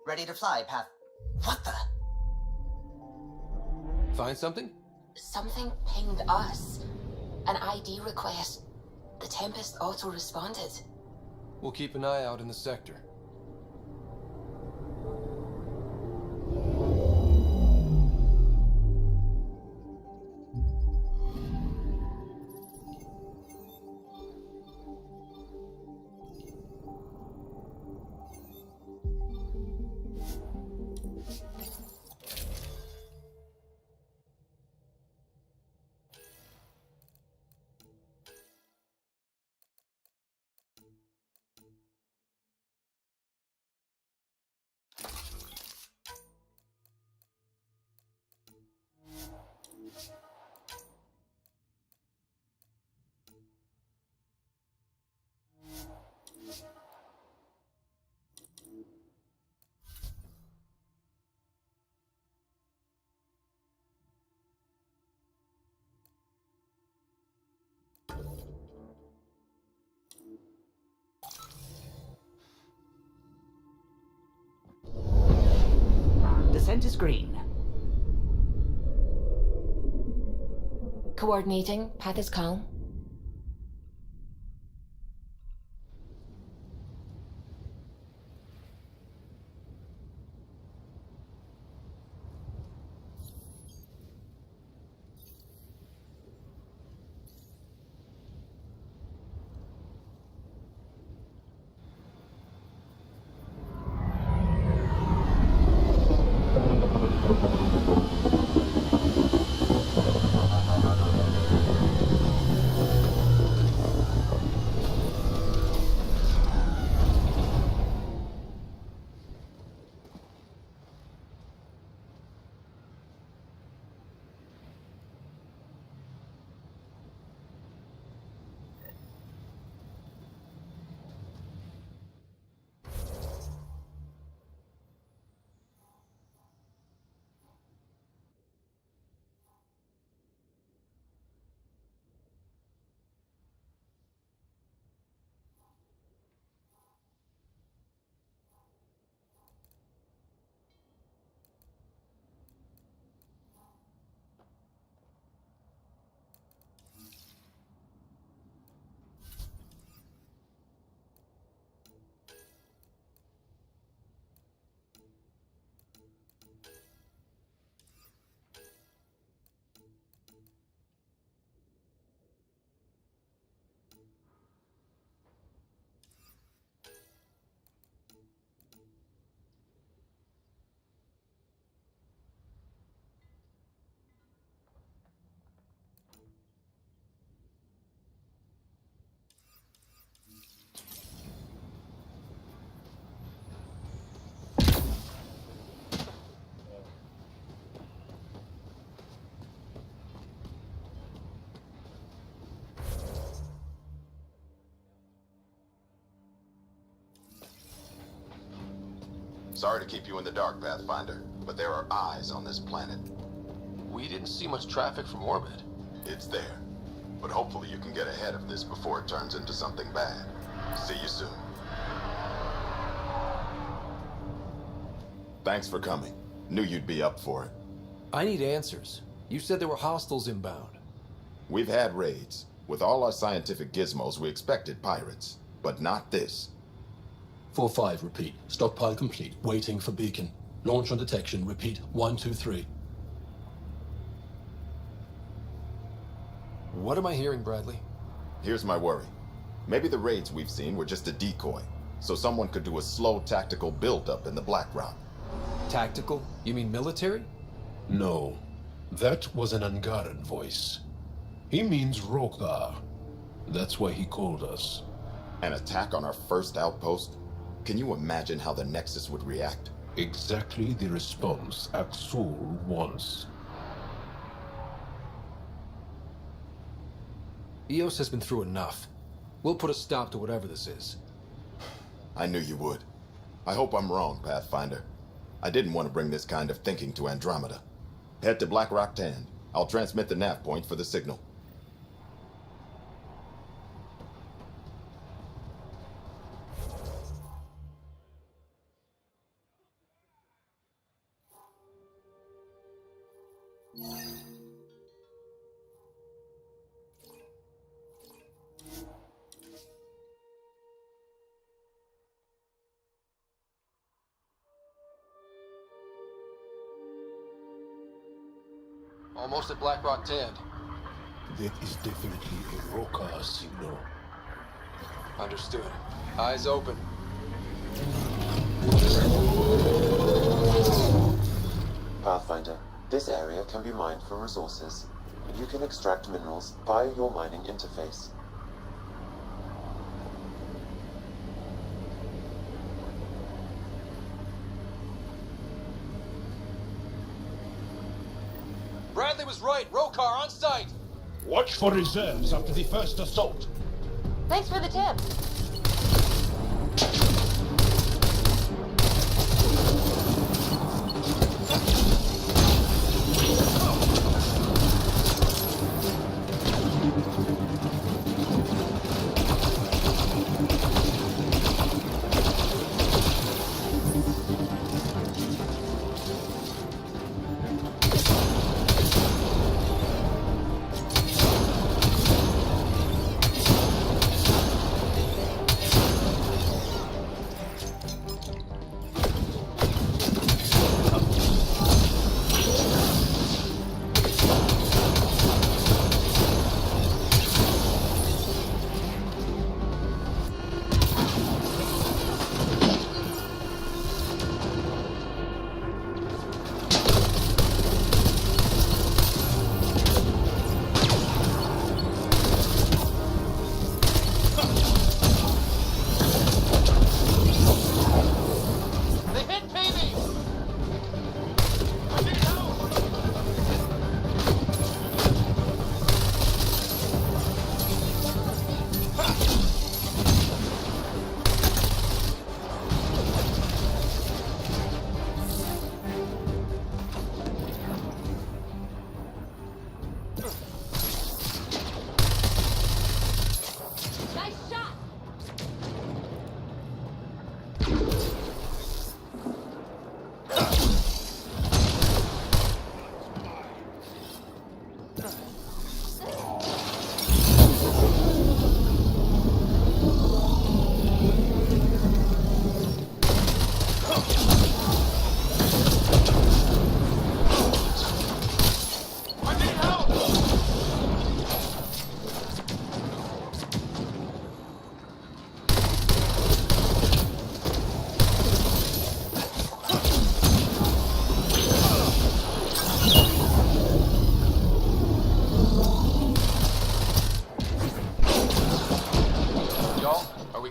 Ready to fly, Path. What the? Find something? Something pinged us. An ID request. The Tempest auto-responded. We'll keep an eye out in the sector. Descent is green. Coordinating. Path is calm. Sorry to keep you in the dark, Pathfinder, but there are eyes on this planet. We didn't see much traffic from orbit. It's there. But hopefully you can get ahead of this before it turns into something bad. See you soon. Thanks for coming. Knew you'd be up for it. I need answers. You said there were hostiles inbound. We've had raids. With all our scientific gizmos, we expected pirates. But not this. 4-5, repeat. Stockpile complete. Waiting for beacon. Launch on detection. Repeat. 1-2-3. What am I hearing, Bradley? Here's my worry. Maybe the raids we've seen were just a decoy, so someone could do a slow tactical build-up in the Blackrock. Tactical? You mean military? No. That was an Angaran voice. He means Rokar. That's why he called us. An attack on our first outpost? Can you imagine how the Nexus would react? Exactly the response Axul wants. EOS has been through enough. We'll put a stop to whatever this is. I knew you would. I hope I'm wrong, Pathfinder. I didn't want to bring this kind of thinking to Andromeda. Head to Blackrock 10. I'll transmit the nav point for the signal. Almost at Black Rock Tand. That is definitely a Roka signal. Understood. Eyes open. Pathfinder, this area can be mined for resources. You can extract minerals via your mining interface. Bradley was right. Rokar on site. Watch for reserves after the first assault. Thanks for the tip.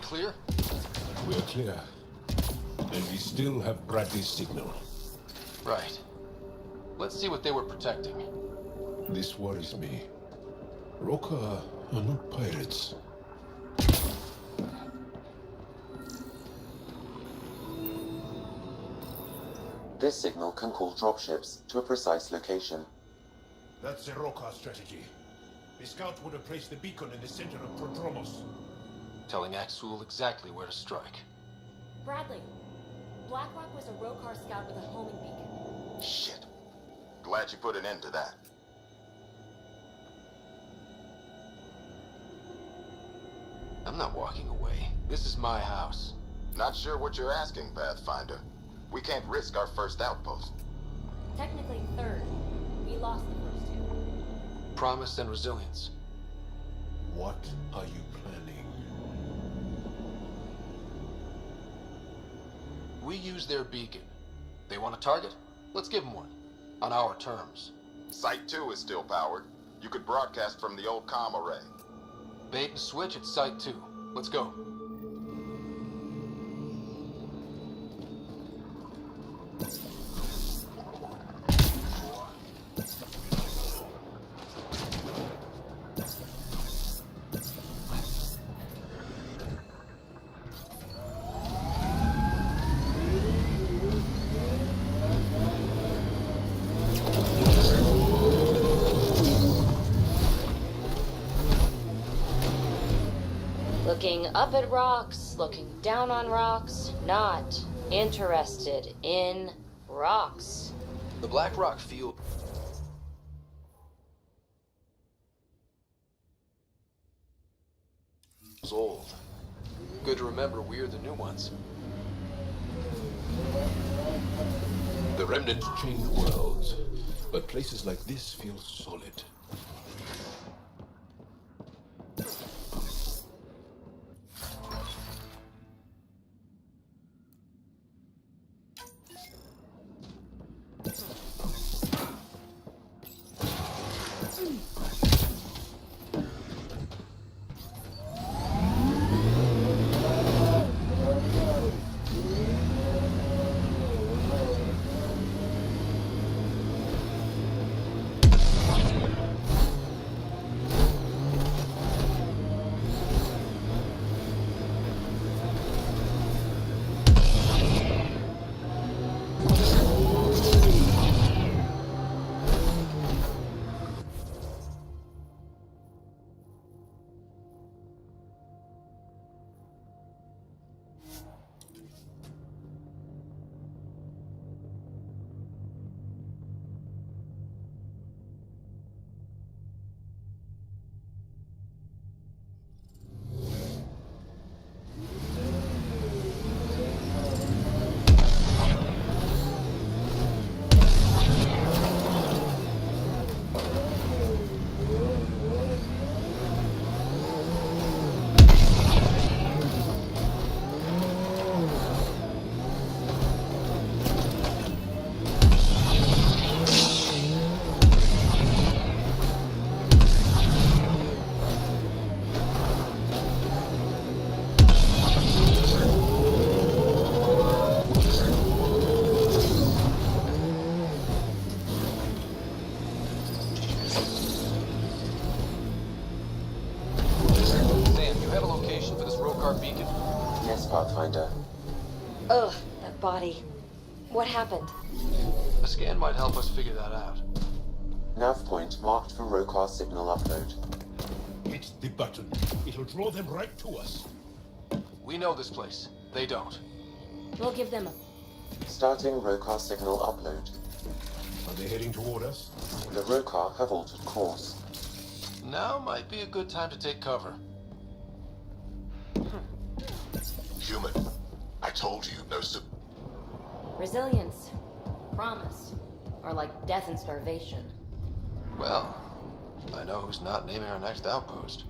Clear? We're clear. And we still have Bradley's signal. Right. Let's see what they were protecting. This worries me. Roka are not pirates. This signal can call dropships to a precise location. That's the Roka strategy. The scout would have placed the beacon in the center of Prodromos. Telling Axul exactly where to strike. Bradley, Blackrock was a Rokar scout with a homing beacon. Shit. Glad you put an end to that. I'm not walking away. This is my house. Not sure what you're asking, Pathfinder. We can't risk our first outpost. Technically third. We lost the first two. Promise and resilience. What are you planning? We use their beacon. They want a target? Let's give them one. On our terms. Site 2 is still powered. You could broadcast from the old comm array. Bait and switch at Site 2. Let's go. Looking up at rocks, looking down on rocks, not interested in rocks. The Black Rock field It's old. Good to remember we're the new ones. The remnants change worlds, but places like this feel solid. Sam, you have a location for this Rokar beacon? Yes, Pathfinder. Ugh, that body. What happened? A scan might help us figure that out. Nav point marked for Rokar signal upload. Hit the button. It'll draw them right to us. We know this place. They don't. We'll give them a... Starting Rokar signal upload. Are they heading toward us? The Rokar have altered course. Now might be a good time to take cover. Human. I told you, no Resilience. Promise. Or like death and starvation. Well, I know who's not naming our next outpost.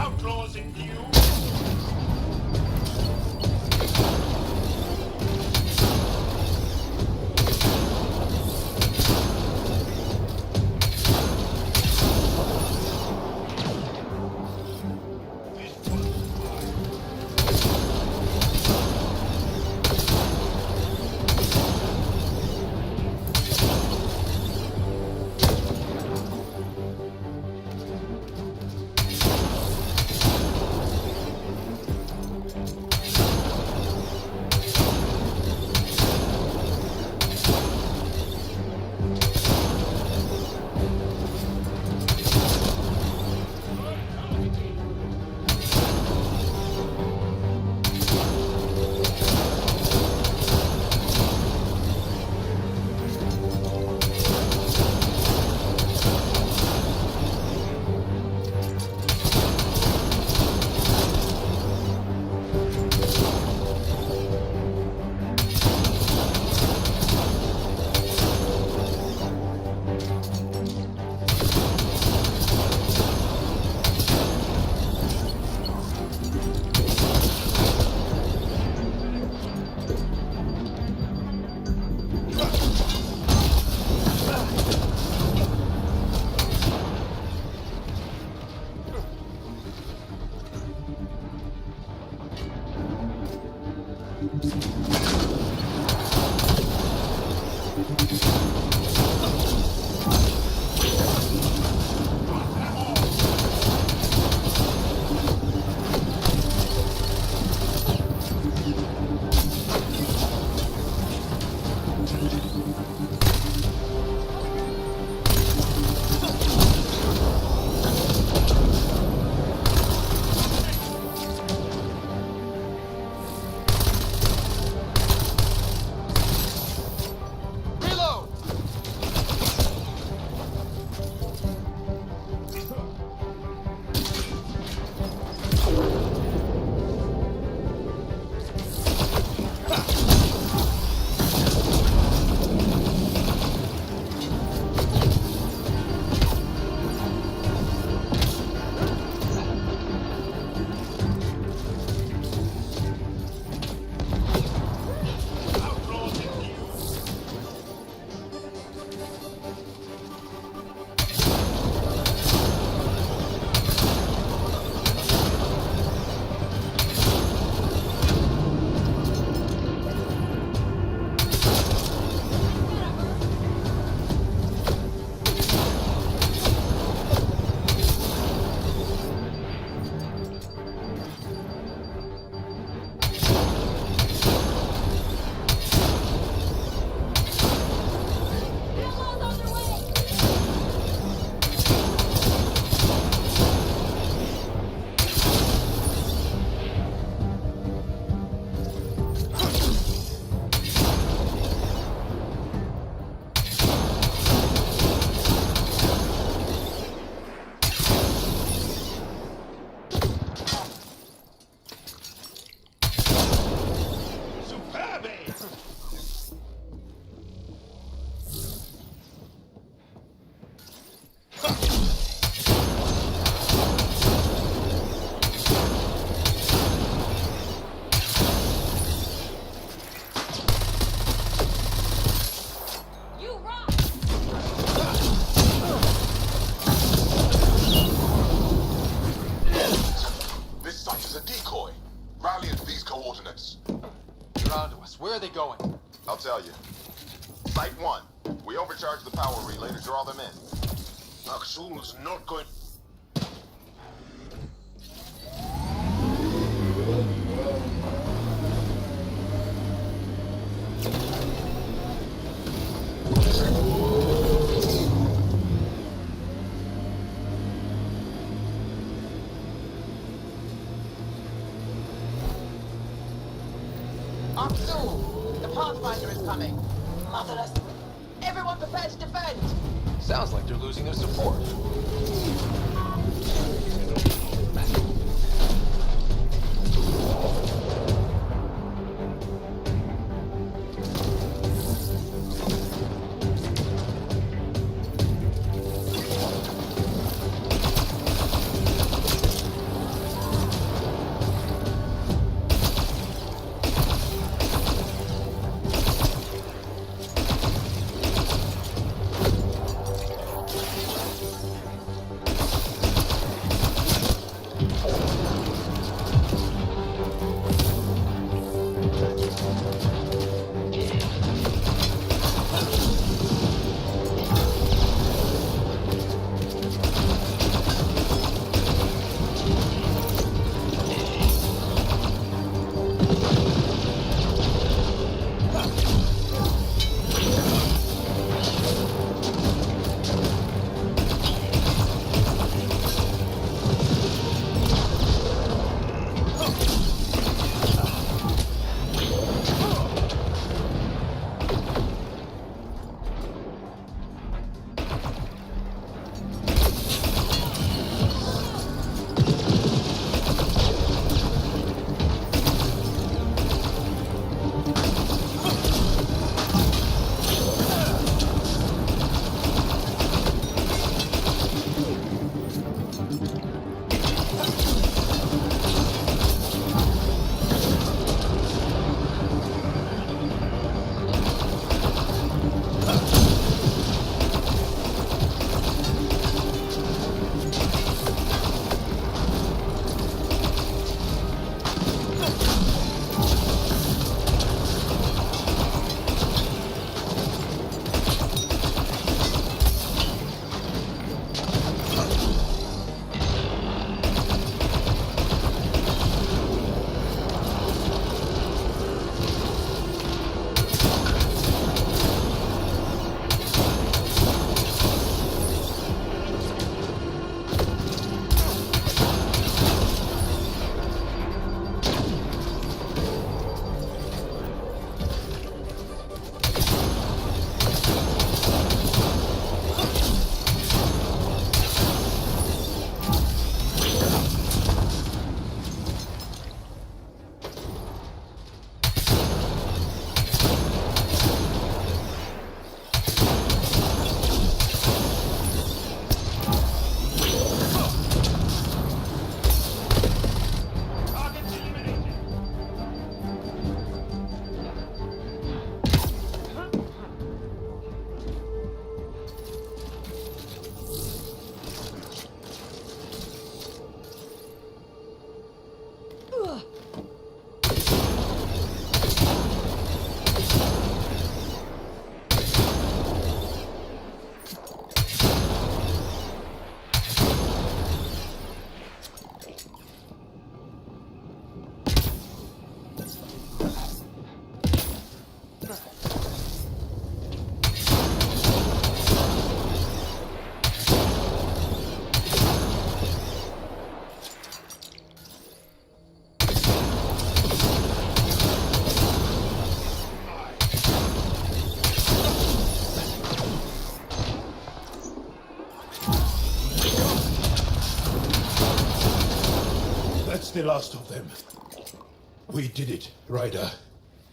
Outlaws in view. Where are they going? I'll tell you. Site 1. We overcharged the power relay to draw them in. Axul's not going... Aksu! The Pathfinder is coming! Motherless! Everyone prepare to defend! Sounds like they're losing their support. That's the last of them. We did it, Ryder.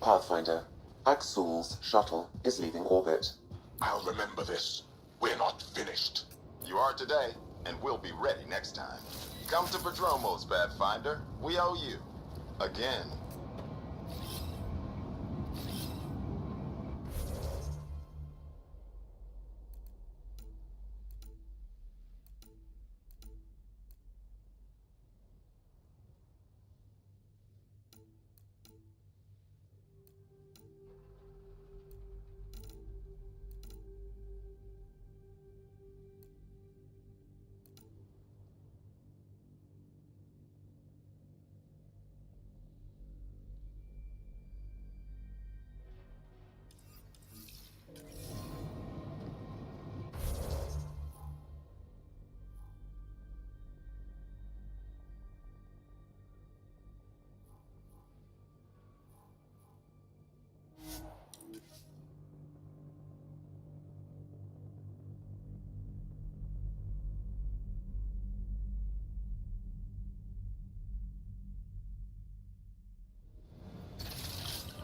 Pathfinder, Axul's shuttle is leaving orbit. I'll remember this. We're not finished. You are today, and we'll be ready next time. Come to Prodromos, Pathfinder. We owe you. Again.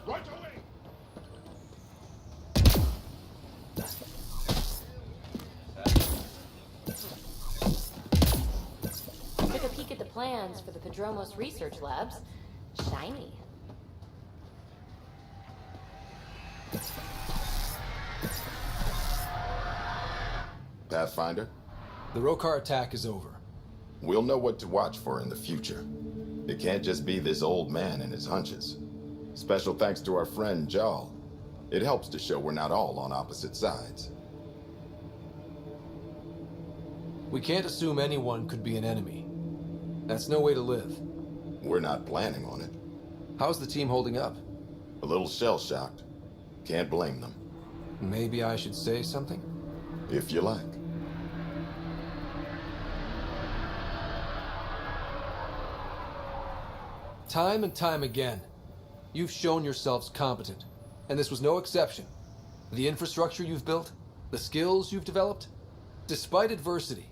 Right away! Took a peek at the plans for the Prodromos research labs. Shiny. Pathfinder, The Rokar attack is over. we'll know what to watch for in the future. It can't just be this old man and his hunches. Special thanks to our friend Jarl. It helps to show we're not all on opposite sides. We can't assume anyone could be an enemy. That's no way to live. We're not planning on it. How's the team holding up? A little shell-shocked. Can't blame them, Maybe I should say something? if you like. Time and time again, you've shown yourselves competent, and this was no exception. The infrastructure you've built, the skills you've developed, despite adversity,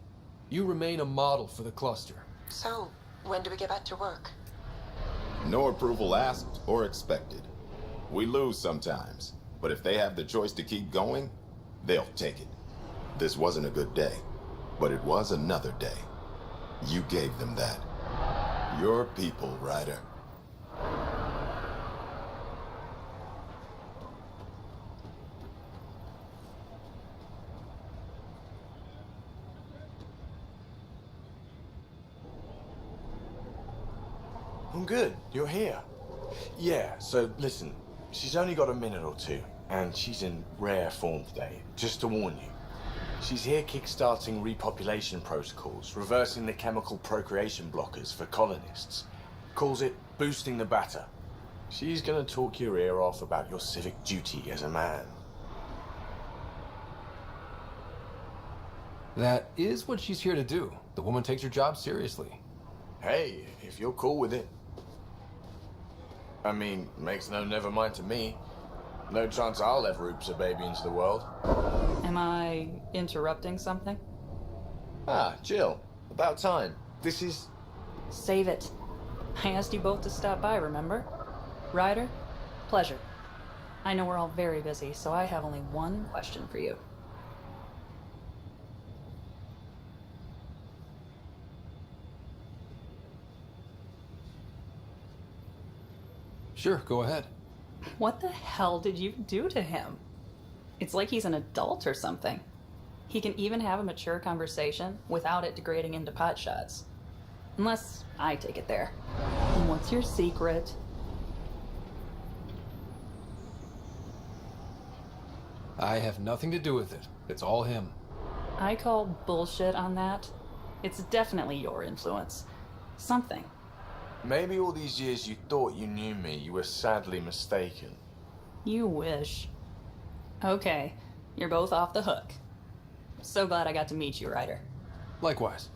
you remain a model for the cluster. So, when do we get back to work? No approval asked or expected. We lose sometimes, but if they have the choice to keep going, they'll take it. This wasn't a good day, but it was another day. You gave them that. Your people, Ryder. I'm good. You're here. Yeah, so listen, she's only got a minute or two, and she's in rare form today, just to warn you. She's here kickstarting repopulation protocols, reversing the chemical procreation blockers for colonists. Calls it boosting the batter. She's gonna talk your ear off about your civic duty as a man. That is what she's here to do. The woman takes her job seriously. Hey, if you're cool with it. I mean, makes no never mind to me. No chance I'll ever oops a baby into the world. Am I interrupting something? Ah, Jill. About time. This is... Save it. I asked you both to stop by, remember? Ryder, pleasure. I know we're all very busy, so I have only one question for you. Sure, go ahead. What the hell did you do to him? It's like he's an adult or something. He can even have a mature conversation without it degrading into pot shots. Unless I take it there. And what's your secret? I have nothing to do with it. It's all him. I call bullshit on that. It's definitely your influence. Something. Maybe all these years you thought you knew me, you were sadly mistaken. You wish. Okay, you're both off the hook. So glad I got to meet you, Ryder. Likewise.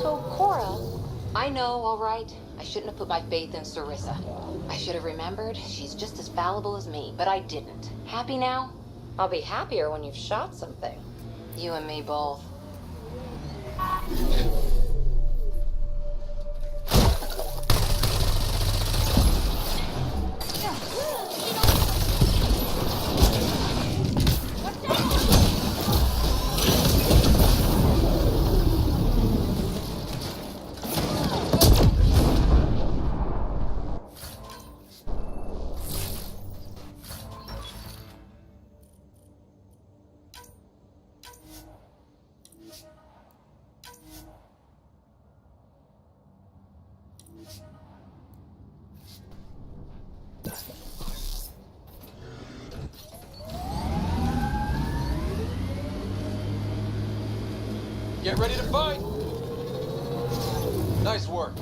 So, Cora, I know, all right. I shouldn't have put my faith in Sarissa. I should have remembered she's just as fallible as me, but I didn't. Happy now? I'll be happier when you've shot something. You and me both. Get ready to fight! Nice work.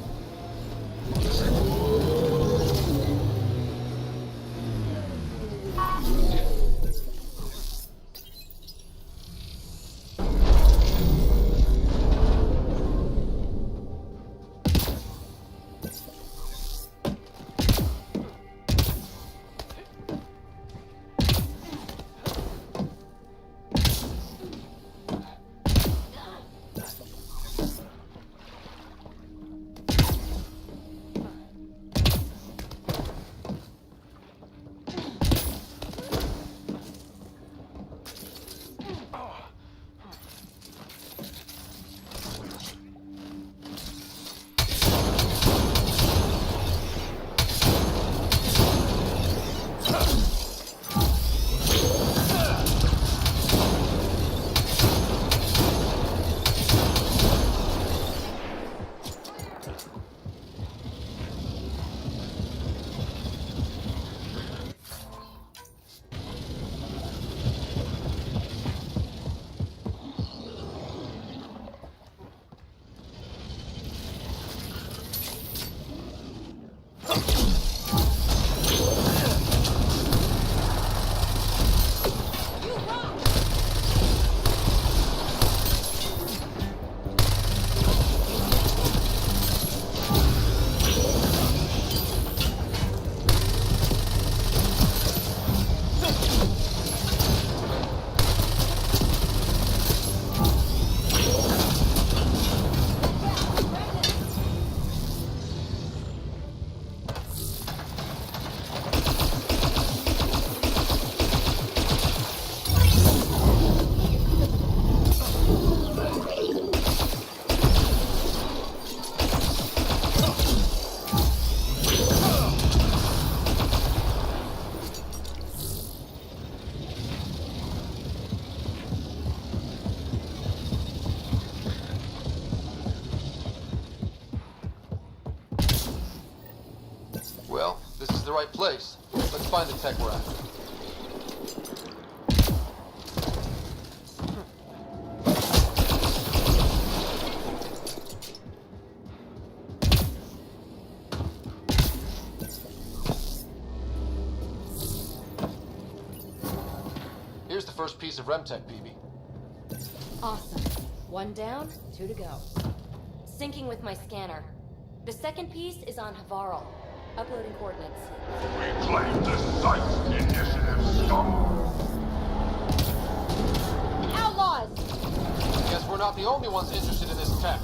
Well, this is the right place. Let's find the tech we're after. Here's the first piece of RemTech, PB. Awesome. One down, two to go. Syncing with my scanner. The second piece is on Havarl. Uploading coordinates. We claim the site. Initiative stop. Outlaws! Guess we're not the only ones interested in this tech.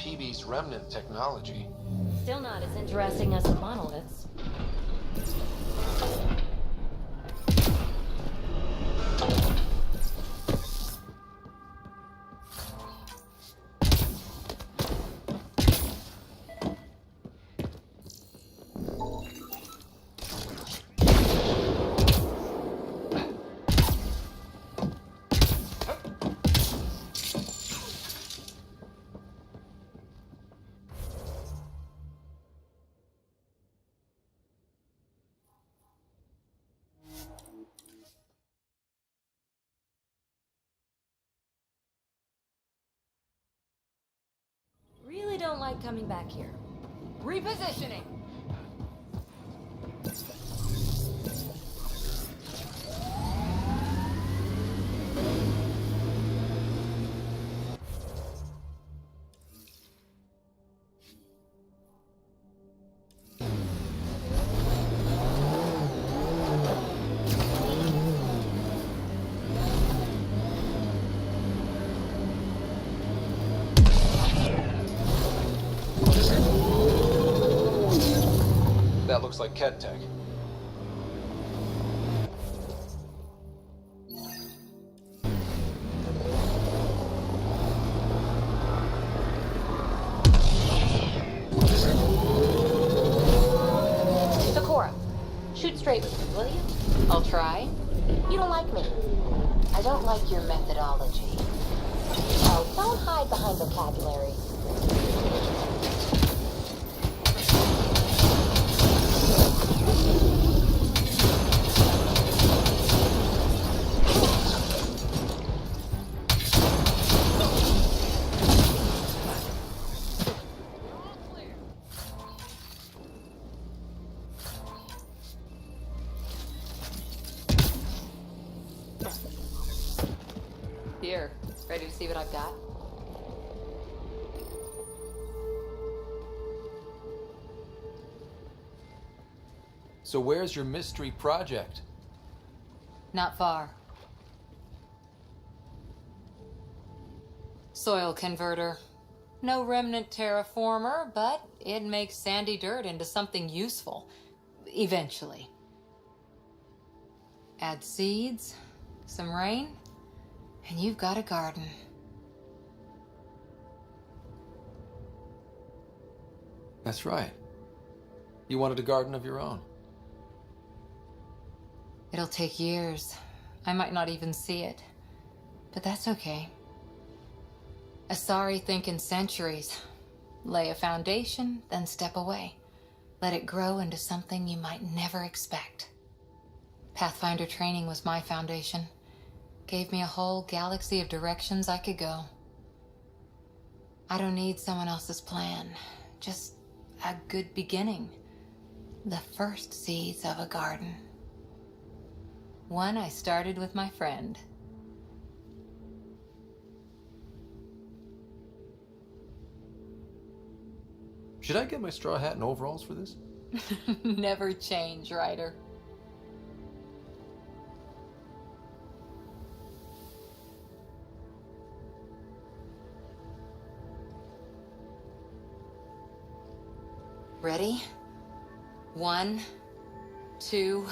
PB's remnant technology. Still not as interesting as the monoliths. Really don't like coming back here. Repositioning. That looks like Ket tech. Sakura, shoot straight with me, will you? I'll try. You don't like me. I don't like your methodology. Oh, don't hide behind vocabulary. Here, ready to see what I've got? So where's your mystery project? Not far. Soil converter. No remnant terraformer, but it makes sandy dirt into something useful. Eventually. Add seeds, some rain, and you've got a garden. That's right. You wanted a garden of your own. It'll take years. I might not even see it. But that's okay. Asari think in centuries. Lay a foundation, then step away. Let it grow into something you might never expect. Pathfinder training was my foundation. Gave me a whole galaxy of directions I could go. I don't need someone else's plan. Just a good beginning. The first seeds of a garden. One I started with my friend. Should I get my straw hat and overalls for this? Never change, Ryder. Ready? 1, 2...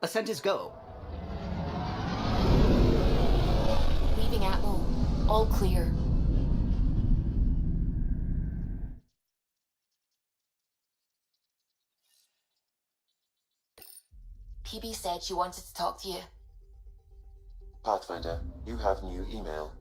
Ascent is go. Leaving Atmo. All clear. Phoebe said she wanted to talk to you. Pathfinder, you have new email.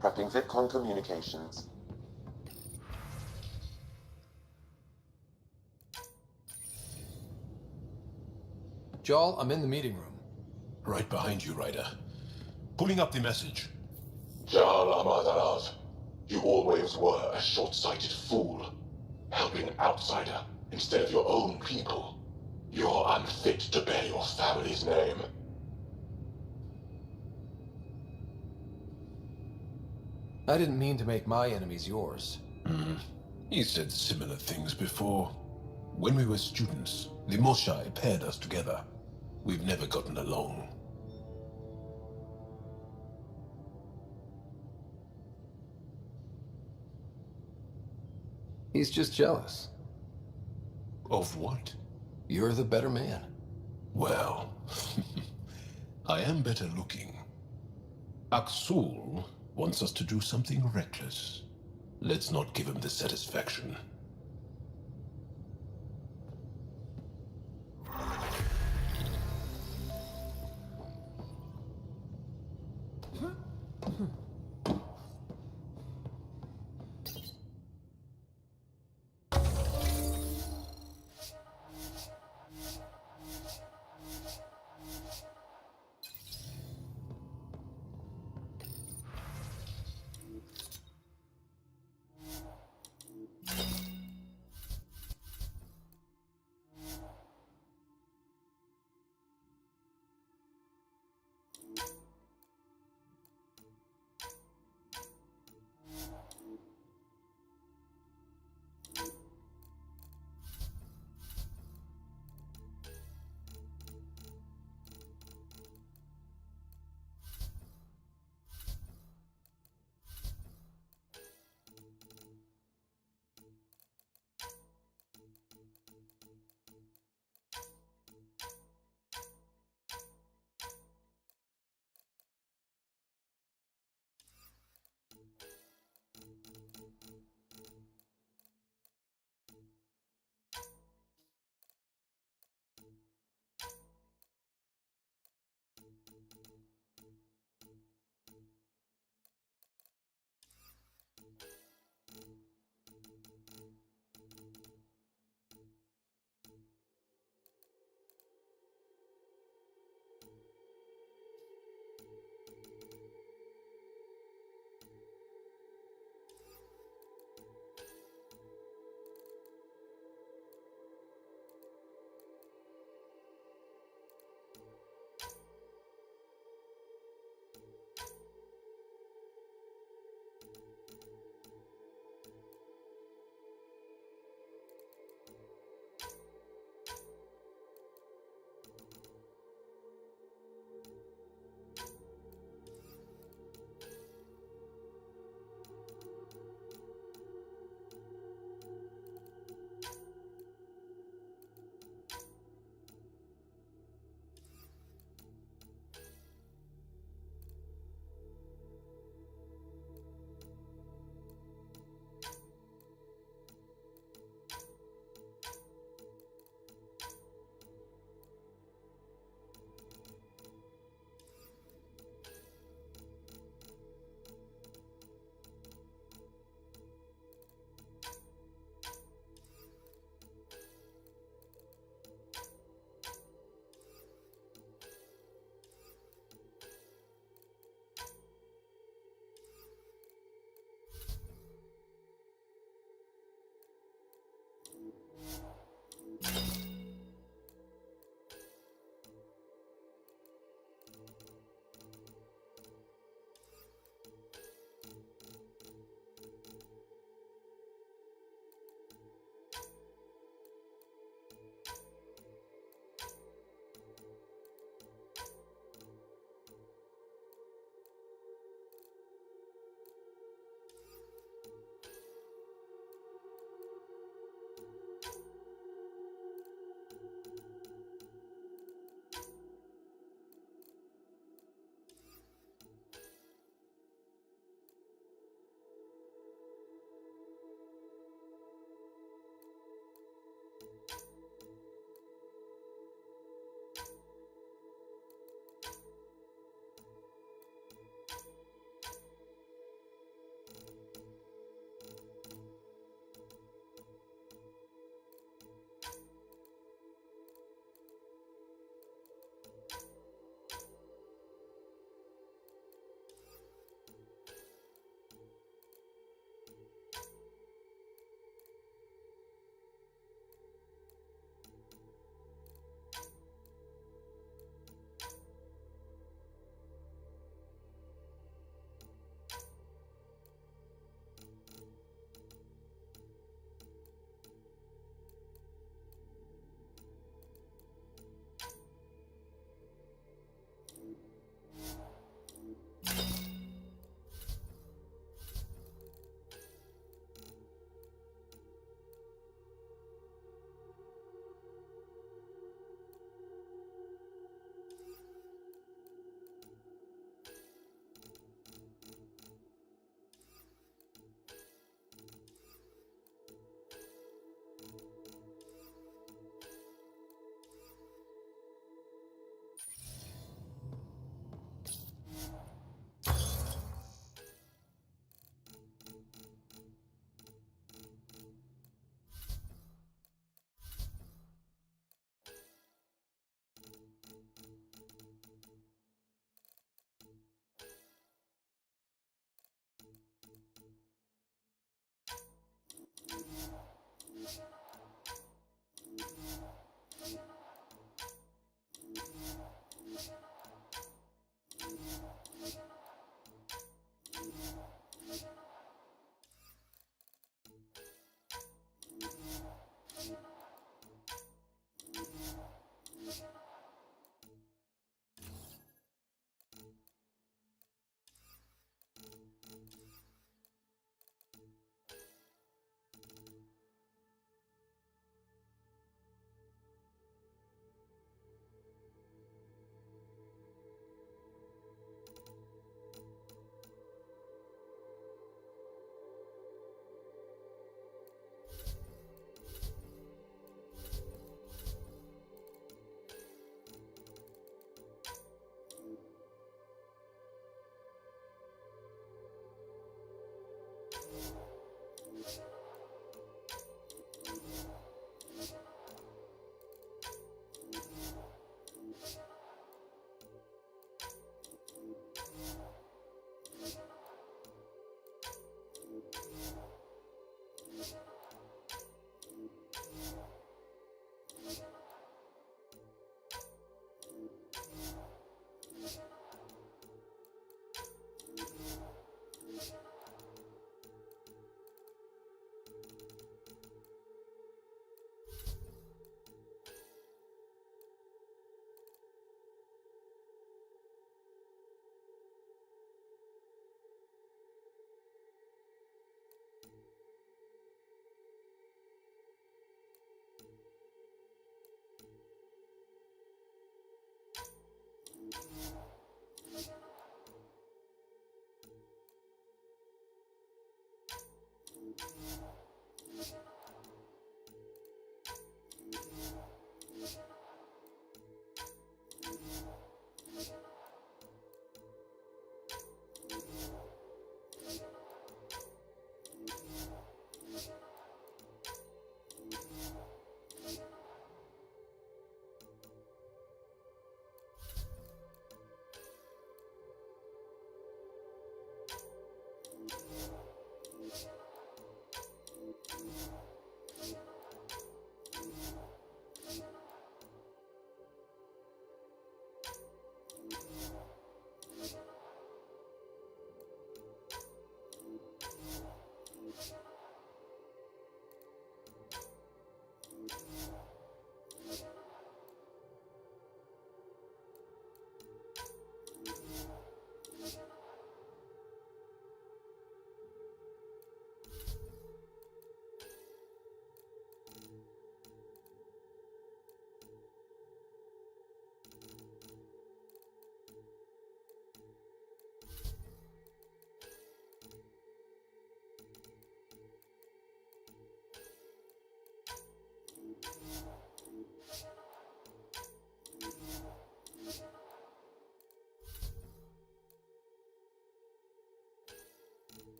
Prepping VidCon communications. Jarl, I'm in the meeting room. Right behind you, Ryder. Pulling up the message. Jarl Amadarav, you always were a short-sighted fool. Helping an outsider instead of your own people. You're unfit to bear your family's name. I didn't mean to make my enemies yours. He said similar things before. When we were students, the Moshai paired us together. We've never gotten along. He's just jealous. Of what? You're the better man. Well, I am better looking. Aksul wants us to do something reckless. Let's not give him the satisfaction.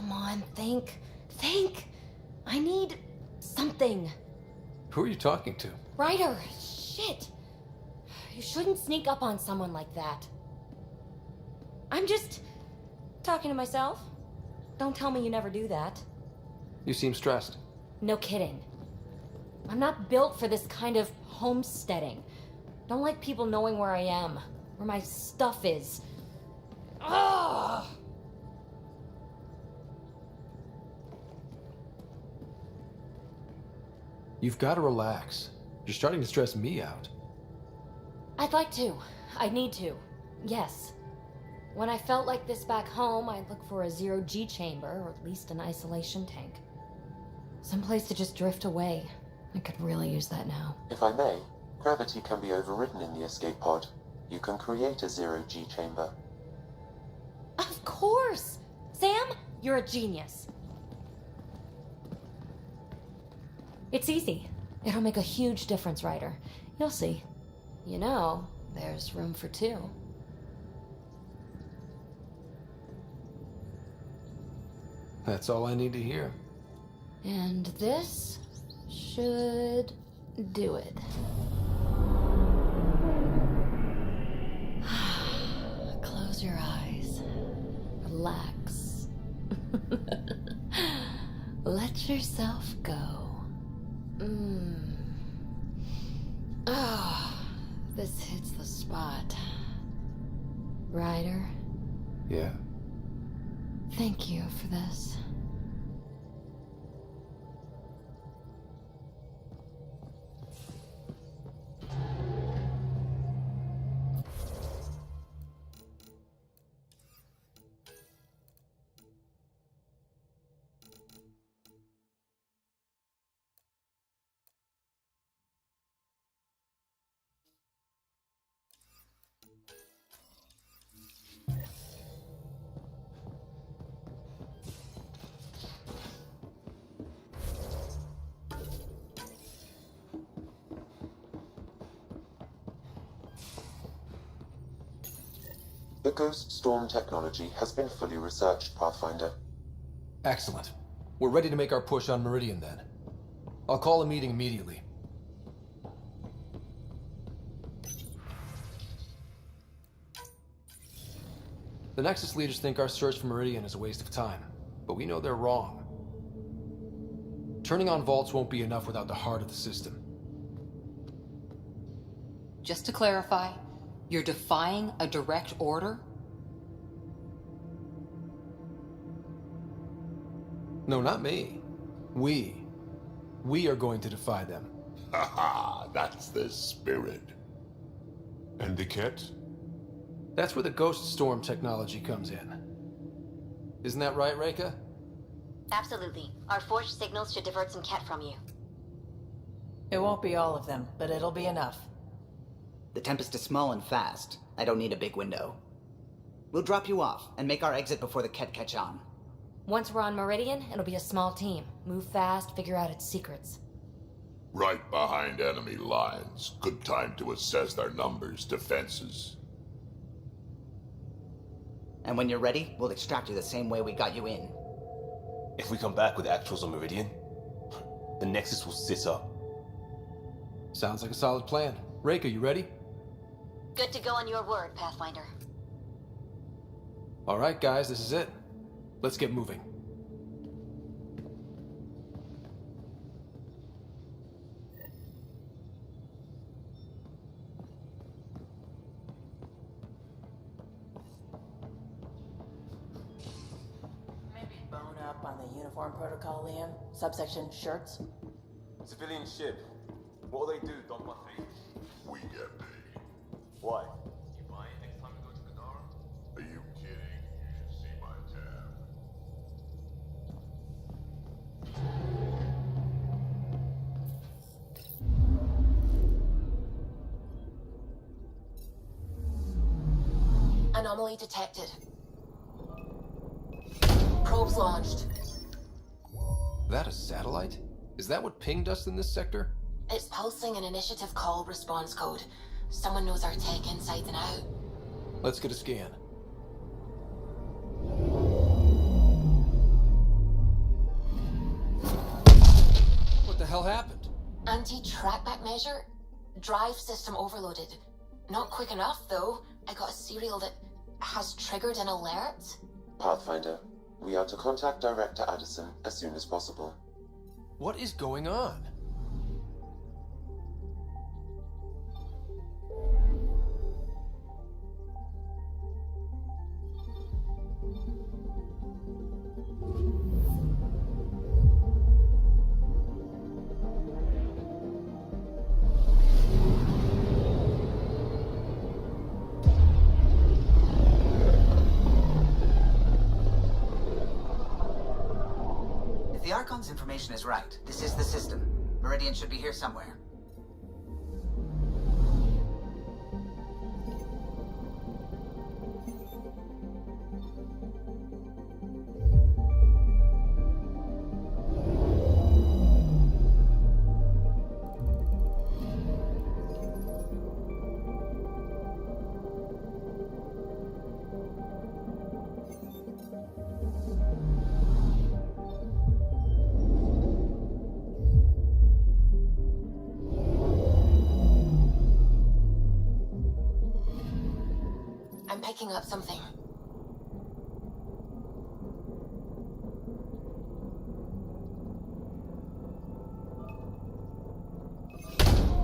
Come on, think. Think! I need something. Who are you talking to? Ryder! Shit! You shouldn't sneak up on someone like that. I'm just talking to myself. Don't tell me you never do that. You seem stressed. No kidding. I'm not built for this kind of homesteading. Don't like people knowing where I am, where my stuff is. Ugh! You've got to relax. You're starting to stress me out. I'd like to. I need to. Yes. When I felt like this back home, I'd look for a zero-G chamber, or at least an isolation tank. Someplace to just drift away. I could really use that now. If I may, gravity can be overridden in the escape pod. You can create a zero-G chamber. Of course! Sam, you're a genius. It's easy. It'll make a huge difference, Ryder. You'll see. You know, there's room for two. That's all I need to hear. And this should do it. Close your eyes. Relax. Let yourself go. This hits the spot. Ryder, Yeah. thank you for this. The Ghost Storm technology has been fully researched, Pathfinder. Excellent. We're ready to make our push on Meridian then. I'll call a meeting immediately. The Nexus leaders think our search for Meridian is a waste of time, but we know they're wrong. Turning on vaults won't be enough without the heart of the system. Just to clarify, you're defying a direct order? No, not me. We are going to defy them. Haha, that's the spirit. And the cat? That's where the Ghost Storm technology comes in. Isn't that right, Reika? Absolutely. Our forged signals should divert some cat from you. It won't be all of them, but it'll be enough. The Tempest is small and fast. I don't need a big window. We'll drop you off and make our exit before the Ket catch on. Once we're on Meridian, it'll be a small team. Move fast, figure out its secrets. Right behind enemy lines. Good time to assess their numbers, defenses. And when you're ready, we'll extract you the same way we got you in. If we come back with actuals on Meridian, the Nexus will sit up. Sounds like a solid plan. Reika, you ready? Good to go on your word, Pathfinder. All right, guys, this is it. Let's get moving. Maybe bone up on the uniform protocol, Liam. Subsection shirts. Civilian ship. What do they do, Don Buffy? We get paid. Why? You buy it next time we go to Kadara? Are you kidding? You should see my tab. Anomaly detected. Probes launched. That a satellite? Is that what pinged us in this sector? It's pulsing an initiative call response code. Someone knows our tech inside and out. Let's get a scan. the hell happened? Anti-trackback measure? Drive system overloaded. Not quick enough, though. I got a serial that has triggered an alert. Pathfinder, we are to contact Director Addison as soon as possible. What is going on? If the Archon's information is right, this is the system. Meridian should be here somewhere. I'm picking up something.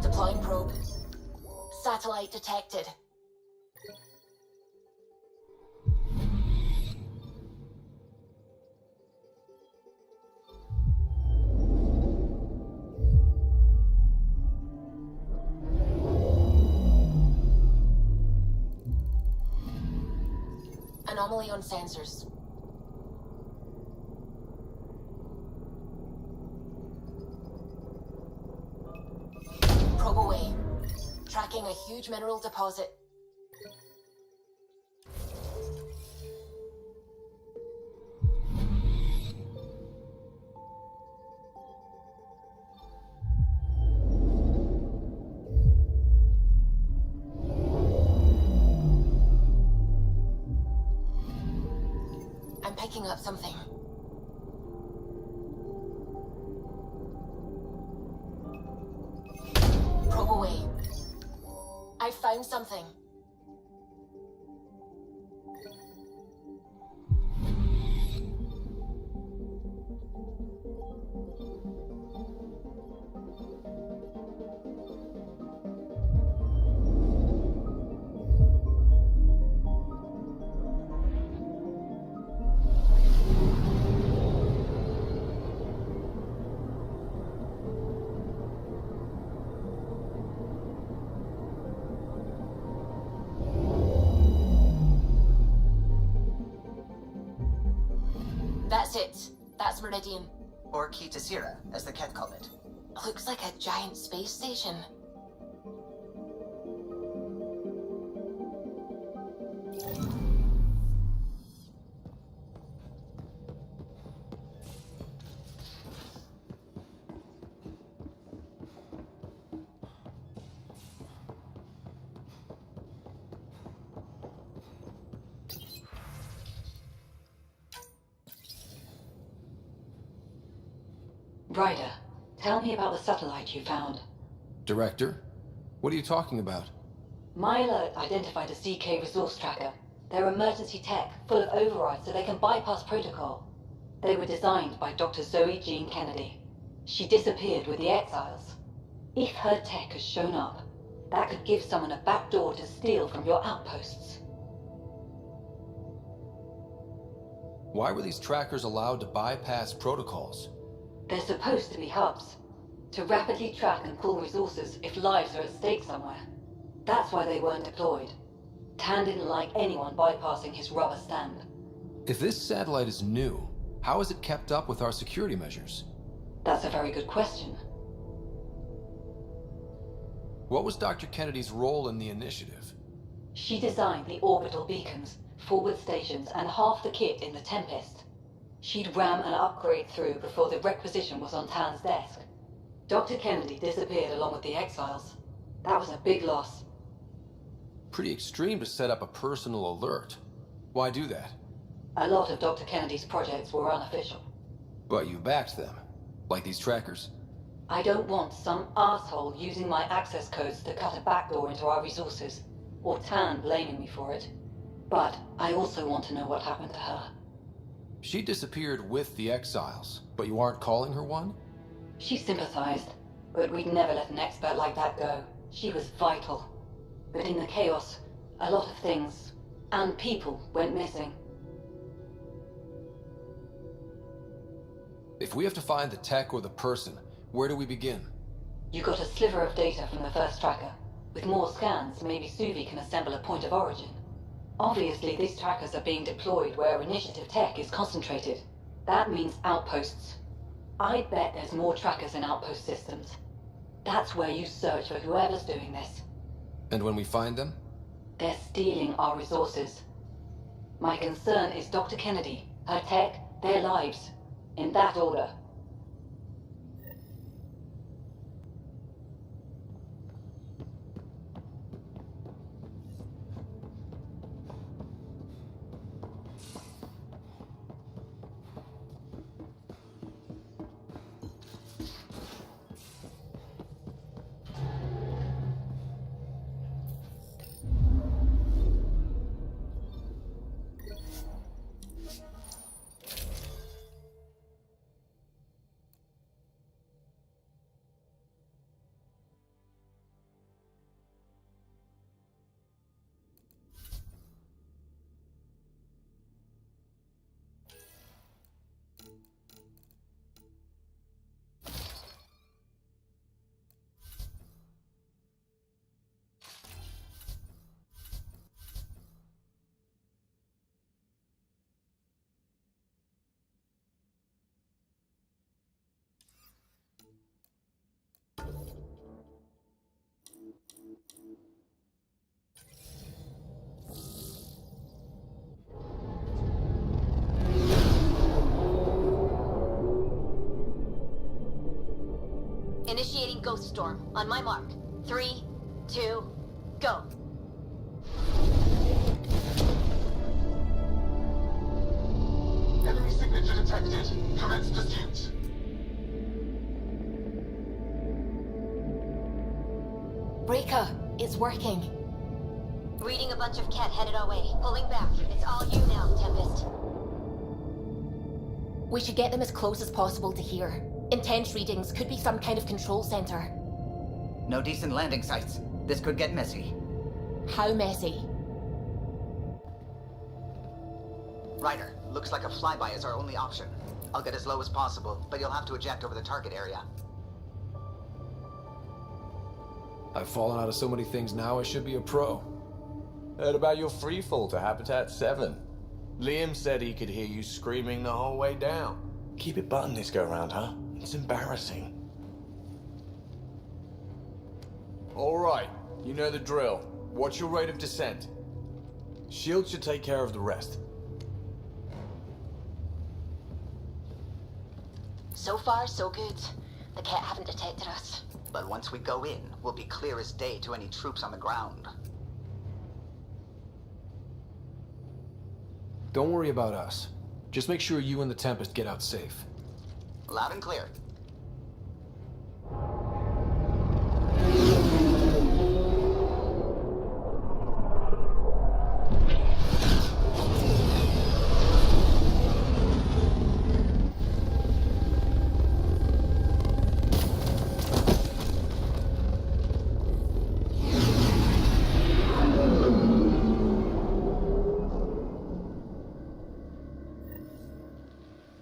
Deploying probe. Satellite detected. Anomaly on sensors. Probe away. Tracking a huge mineral deposit. I'm picking up something. Probe away. I found something. That's it. That's Meridian. Or Key to Sierra, as the Ket called it. Looks like a giant space station. Ryder, tell me about the satellite you found. Director? What are you talking about? My alert identified a CK resource tracker. They're emergency tech, full of overrides so they can bypass protocol. They were designed by Dr. Zoe Jean Kennedy. She disappeared with the Exiles. If her tech has shown up, that could give someone a backdoor to steal from your outposts. Why were these trackers allowed to bypass protocols? They're supposed to be hubs, to rapidly track and pull resources if lives are at stake somewhere. That's why they weren't deployed. Tan didn't like anyone bypassing his rubber stamp. If this satellite is new, how is it kept up with our security measures? That's a very good question. What was Dr. Kennedy's role in the initiative? She designed the orbital beacons, forward stations, and half the kit in the Tempest. She'd ram an upgrade through before the requisition was on Tan's desk. Dr. Kennedy disappeared along with the Exiles. That was a big loss. Pretty extreme to set up a personal alert. Why do that? A lot of Dr. Kennedy's projects were unofficial. But you backed them, like these trackers. I don't want some asshole using my access codes to cut a backdoor into our resources, or Tan blaming me for it. But I also want to know what happened to her. She disappeared with the Exiles, but you aren't calling her one? She sympathized, but we'd never let an expert like that go. She was vital. But in the chaos, a lot of things, and people, went missing. If we have to find the tech or the person, where do we begin? You got a sliver of data from the first tracker. With more scans, maybe Suvi can assemble a point of origin. Obviously, these trackers are being deployed where initiative tech is concentrated. That means outposts. I bet there's more trackers in outpost systems. That's where you search for whoever's doing this. And when we find them? They're stealing our resources. My concern is Dr. Kennedy, her tech, their lives. In that order. Initiating Ghost Storm. On my mark. 3, 2, go. Enemy signature detected. Commence pursuit. Breaker, it's working. Reading a bunch of Ket headed our way. Pulling back. It's all you now, Tempest. We should get them as close as possible to here. Intense readings could be some kind of control center. No decent landing sites. This could get messy. How messy? Ryder, looks like a flyby is our only option. I'll get as low as possible, but you'll have to eject over the target area. I've fallen out of so many things now, I should be a pro. Heard about your freefall to Habitat 7. Liam said he could hear you screaming the whole way down. Keep it buttoned this go-round, huh? It's embarrassing. All right, you know the drill. What's your rate of descent? Shield should take care of the rest. So far, so good. The Ket haven't detected us. But once we go in, we'll be clear as day to any troops on the ground. Don't worry about us. Just make sure you and the Tempest get out safe. Loud and clear.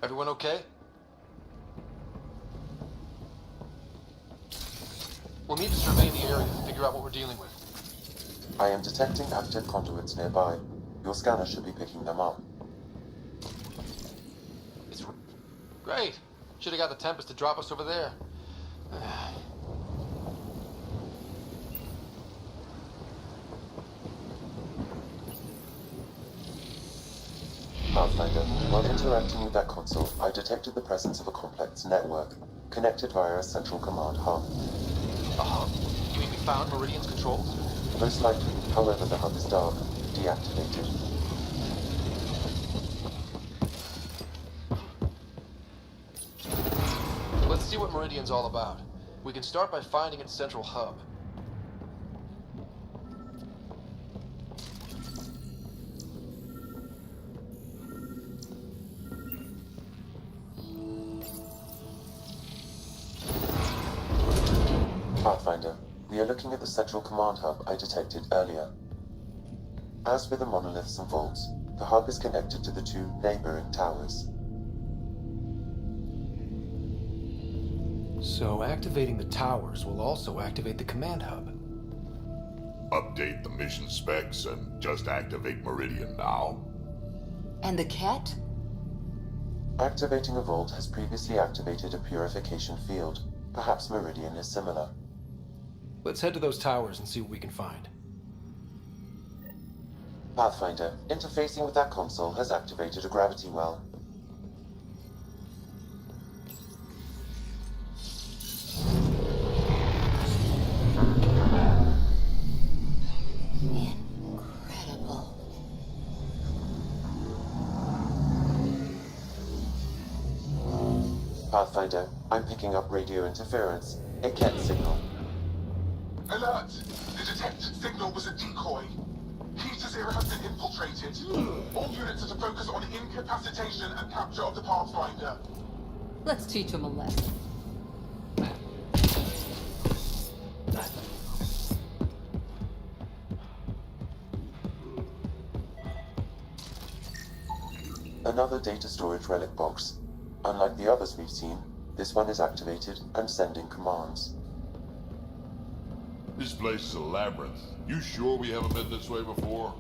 Everyone okay? We'll need to survey the area to figure out what we're dealing with. I am detecting active conduits nearby. Your scanner should be picking them up. It's great. Should have got the Tempest to drop us over there. Pathfinder, while interacting with that console, I detected the presence of a complex network, connected via a central command hub. A hub? You mean we found Meridian's controls? Most likely, however, the hub is dark, deactivated. Let's see what Meridian's all about. We can start by finding its central hub. Pathfinder, we are looking at the central command hub I detected earlier. As with the monoliths and vaults, the hub is connected to the two neighboring towers. So activating the towers will also activate the command hub. Update the mission specs and just activate Meridian now? And the cat? Activating a vault has previously activated a purification field. Perhaps Meridian is similar. Let's head to those towers and see what we can find. Pathfinder, interfacing with that console has activated a gravity well. Incredible. Pathfinder, I'm picking up radio interference. A Ket signal. Alert! The detected signal was a decoy. Key to Zero has been infiltrated. All units are to focus on incapacitation and capture of the Pathfinder. Let's teach him a lesson. Another data storage relic box. Unlike the others we've seen, this one is activated and sending commands. This place is a labyrinth. You sure we haven't been this way before?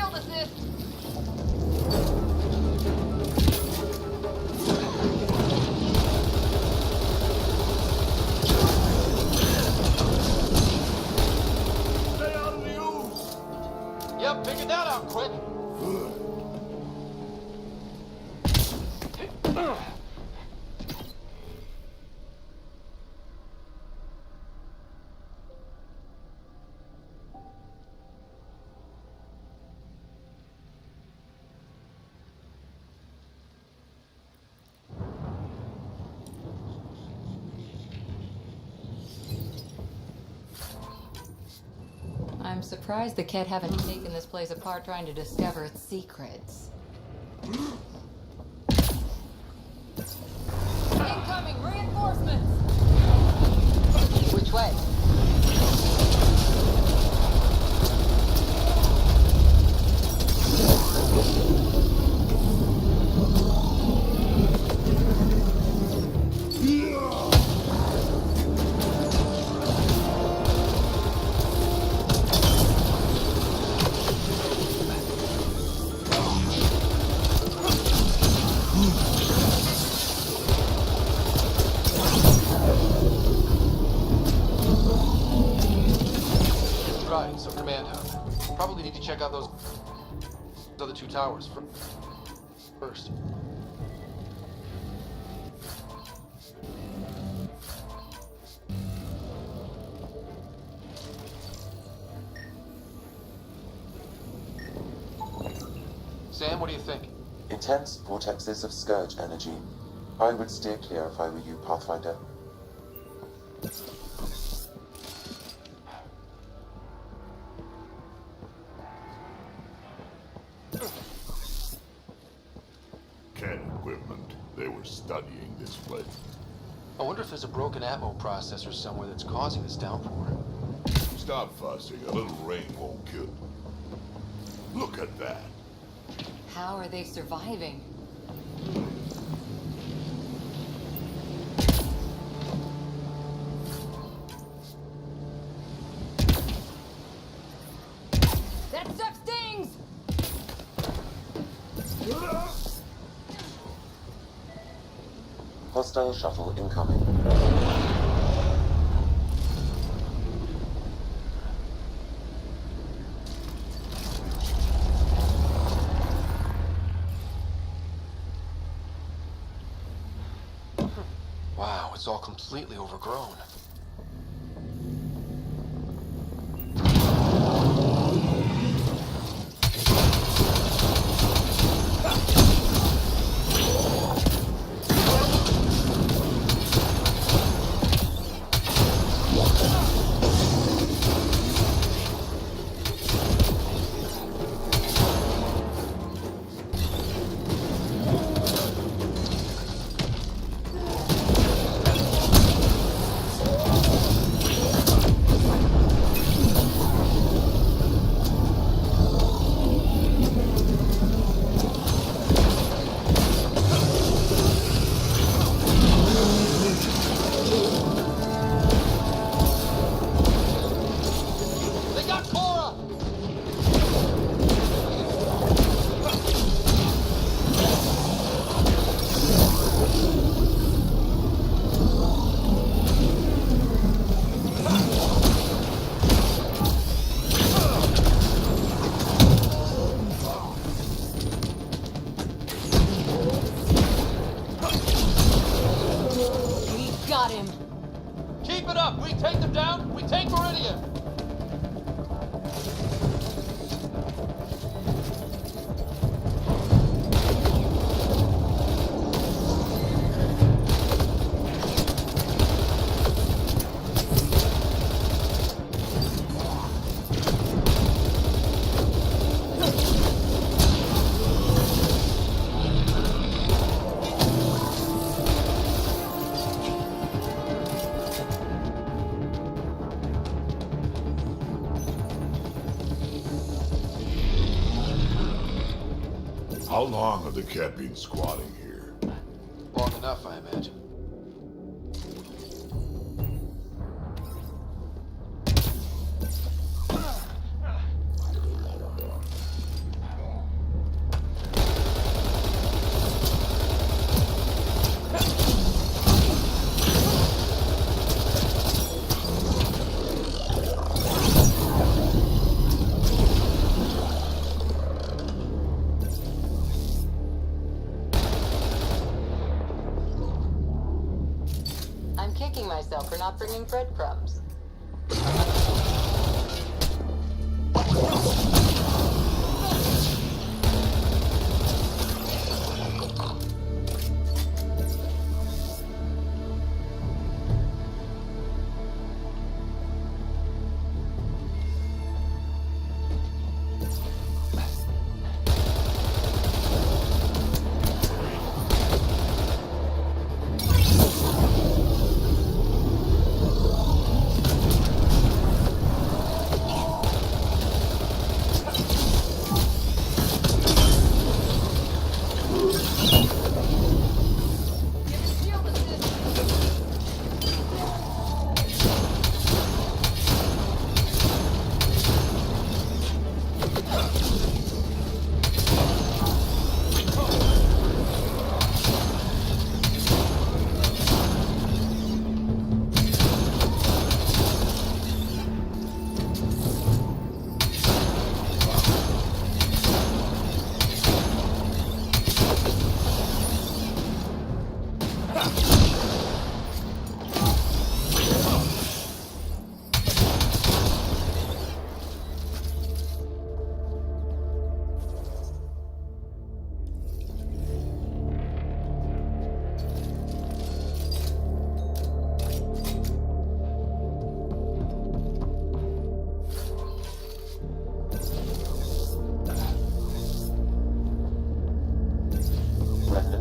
Shield assist! Stay out of the ooze! Yep, figure that out quick. I'm surprised the Kett haven't taken this place apart trying to discover its secrets. Incoming reinforcements! Which way? Right, so command hub. Probably need to check out those other two towers first. Sam, what do you think? Intense vortexes of scourge energy. I would steer clear if I were you, Pathfinder. Cat equipment. They were studying this place. I wonder if there's a broken atmo processor somewhere that's causing this downpour. Stop fussing. A little rain won't kill them. Look at that. How are they surviving? That stuff stings! Hostile shuttle incoming. Wow, it's all completely overgrown. Got him! Keep it up! We take them down, we take Meridian! How long have the cat been squatting here? Long enough, I imagine. kicking myself for not bringing breadcrumbs.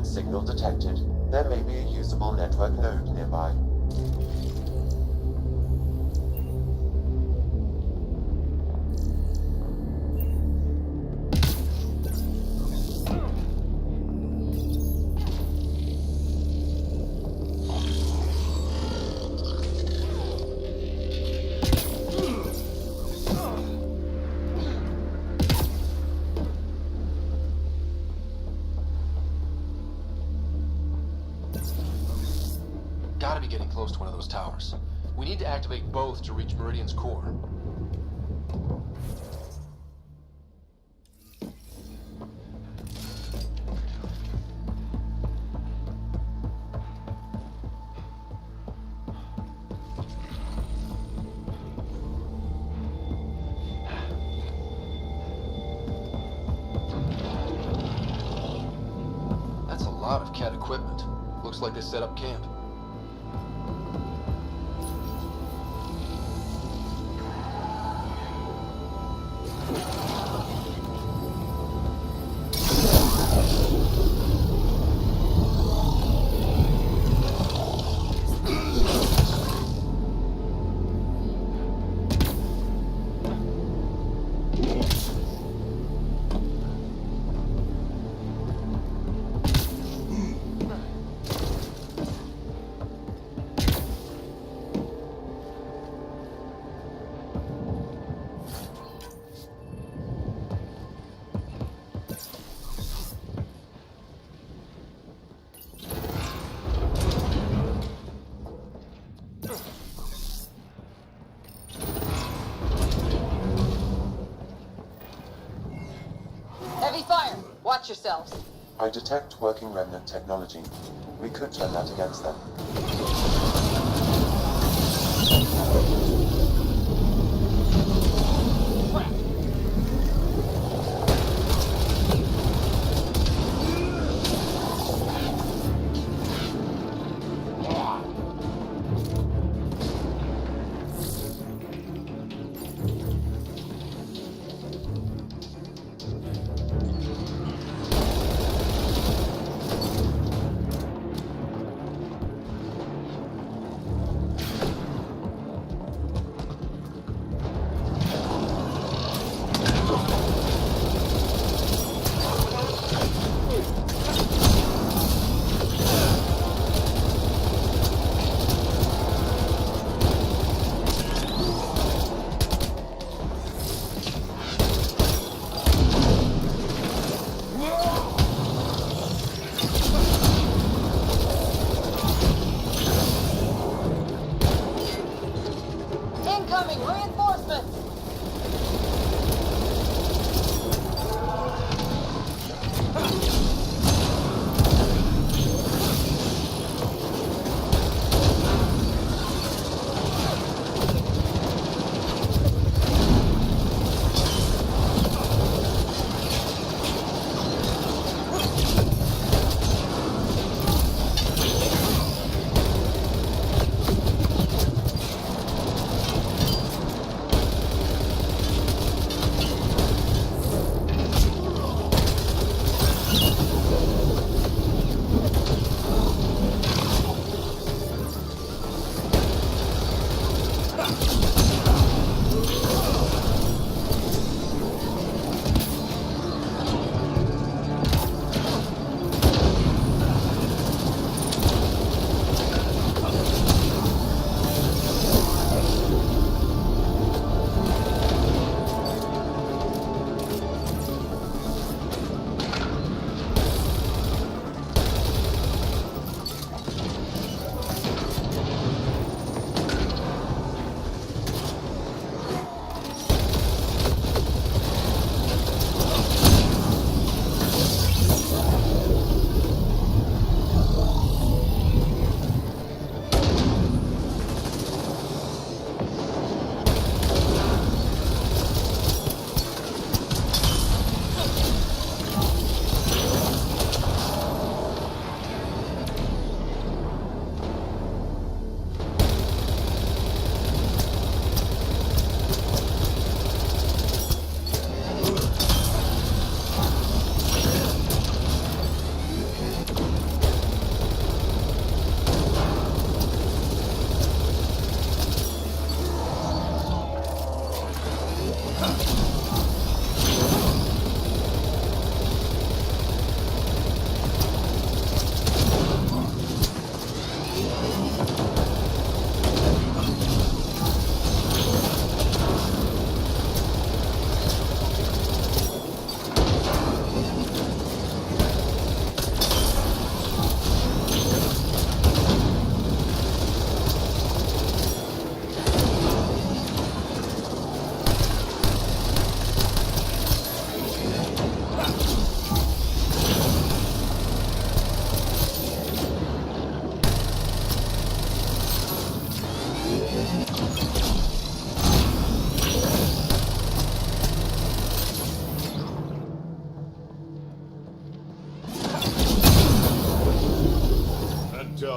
Signal detected. There may be a usable network node nearby. Gotta be getting close to one of those towers. We need to activate both to reach Meridian's core. That's a lot of Cat equipment. Looks like they set up camp. Heavy fire! Watch yourselves. I detect working remnant technology. We could turn that against them.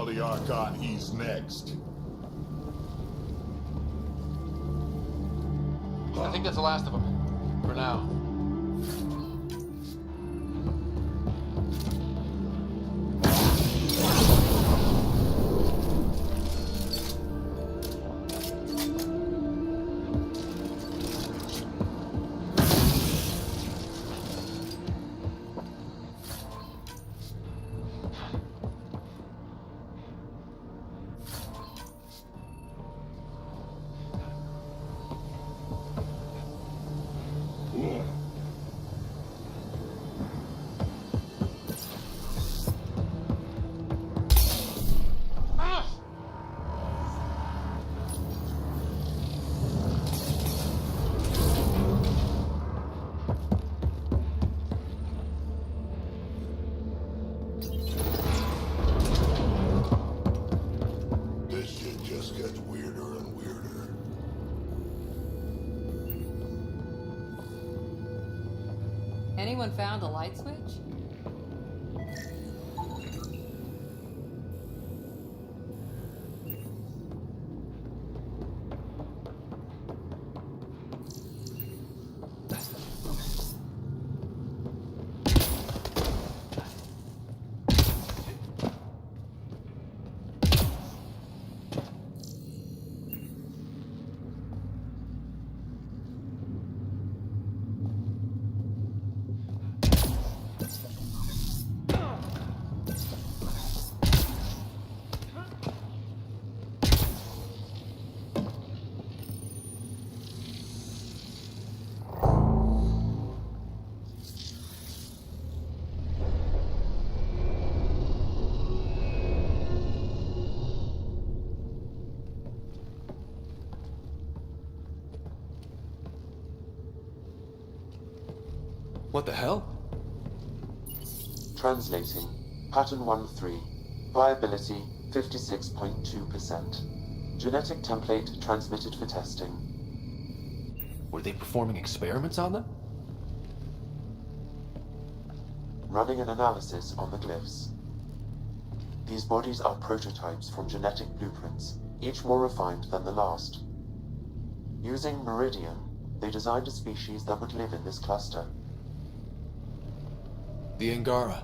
Tell the Archon he's next. I think that's the last of them. For now. This shit just gets weirder and weirder. Anyone found the light switch? What the hell? Translating. Pattern 1-3. Viability 56.2%. Genetic template transmitted for testing. Were they performing experiments on them? Running an analysis on the glyphs. These bodies are prototypes from genetic blueprints, each more refined than the last. Using Meridian, they designed a species that would live in this cluster. The Angara.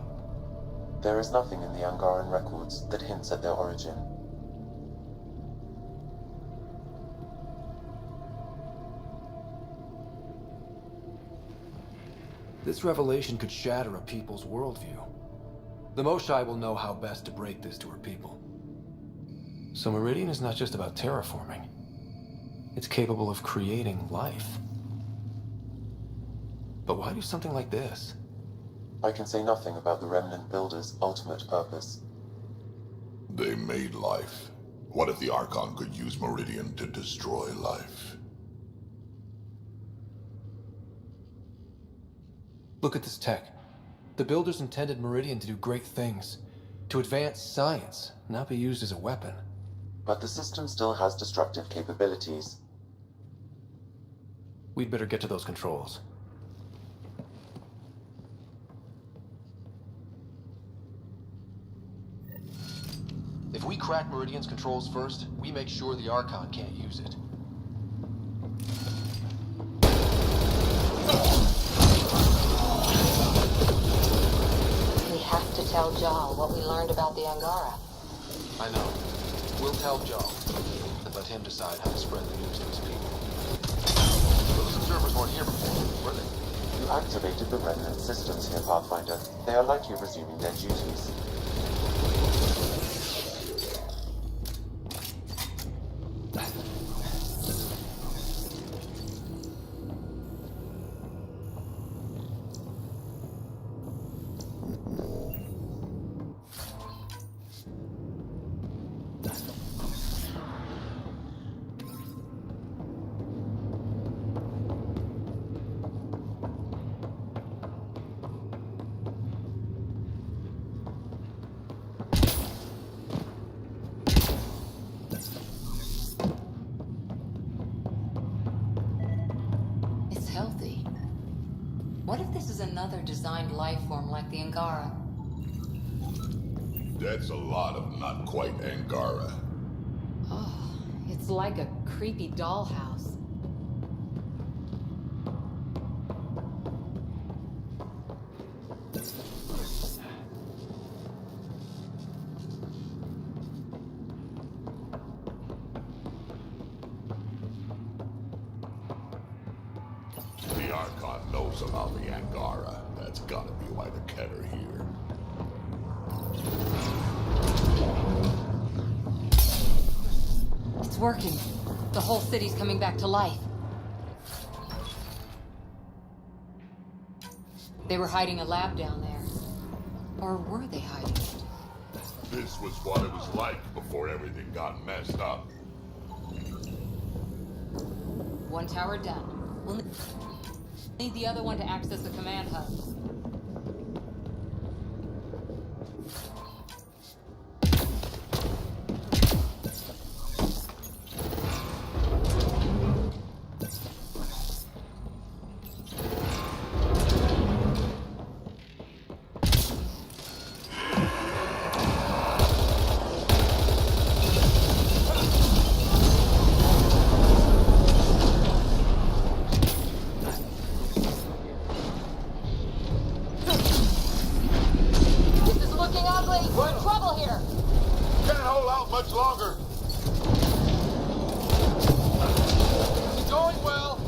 There is nothing in the Angaran records that hints at their origin. This revelation could shatter a people's worldview. The Moshai will know how best to break this to her people. So Meridian is not just about terraforming. It's capable of creating life. But why do something like this? I can say nothing about the Remnant Builders' ultimate purpose. They made life. What if the Archon could use Meridian to destroy life? Look at this tech. The Builders intended Meridian to do great things. To advance science, not be used as a weapon. But the system still has destructive capabilities. We'd better get to those controls. If we crack Meridian's controls first, we make sure the Archon can't use it. We have to tell Jal what we learned about the Angara. I know. We'll tell Joe, and let him decide how to spread the news to his people. Those observers weren't here before, were they? You activated the Remnant systems here, Pathfinder. They are likely resuming their duties. What if this is another designed life form like the Angara? That's a lot of not quite Angara. Oh, it's like a creepy dollhouse. The Archon knows about the Angara. That's gotta be why the Ket are here. It's working. The whole city's coming back to life. They were hiding a lab down there. Or were they hiding it? This was what it was like before everything got messed up. One tower done. We'll need the other one to access the command hub. Much longer. It's going well.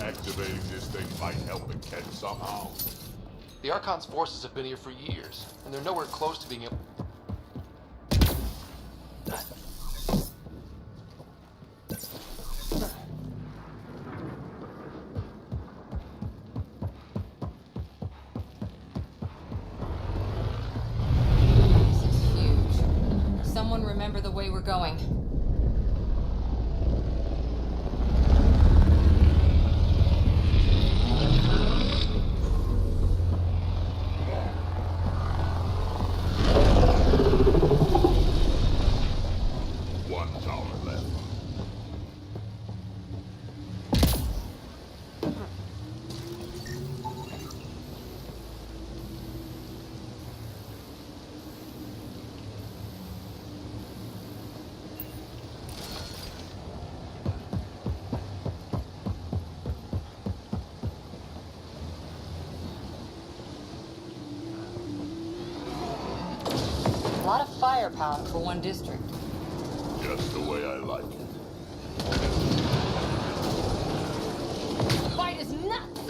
Activating this thing might help the Ket somehow. The Archon's forces have been here for years, and they're nowhere close to being able... This is huge. Someone remember the way we're going. A lot of firepower for one district. Just the way I like it. The fight is nuts!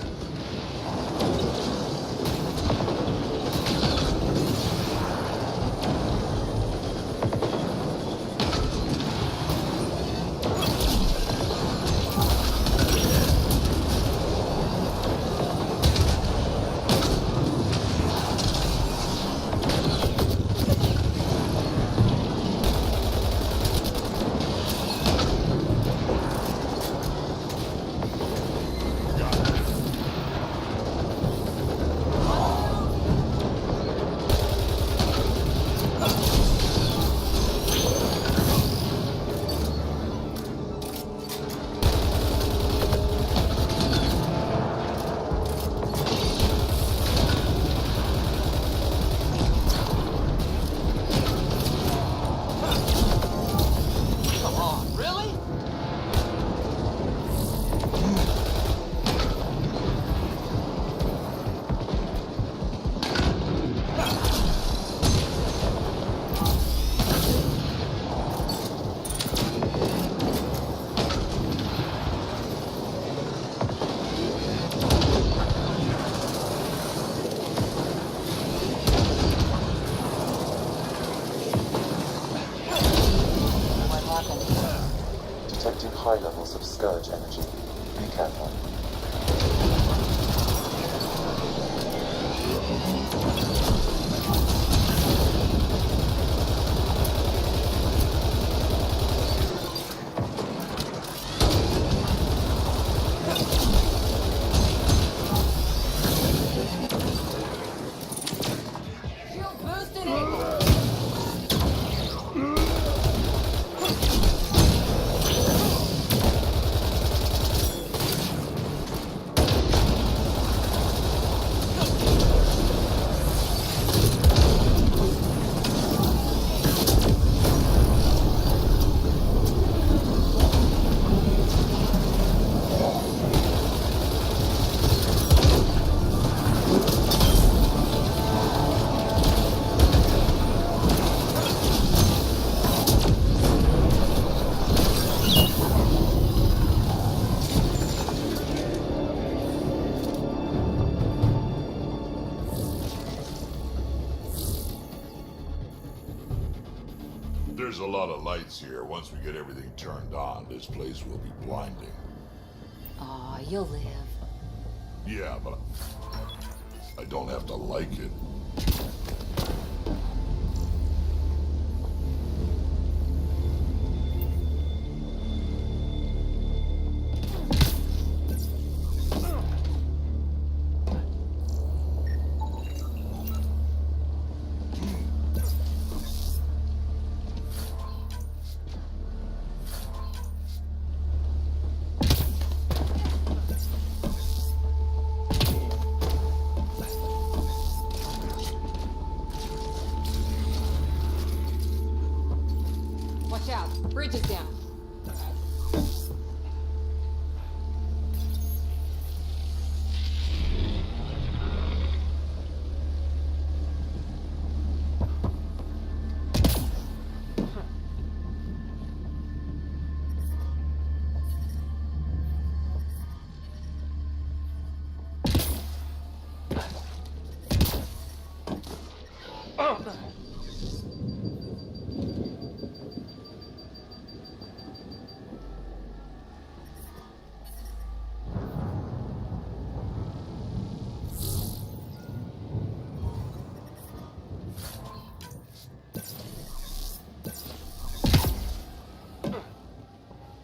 source of Scourge energy. Be careful. Shield boost enabled. There's a lot of lights here. Once we get everything turned on, this place will be blinding. Aw, you'll live. Yeah, but I don't have to like it. Watch out. Bridge is down.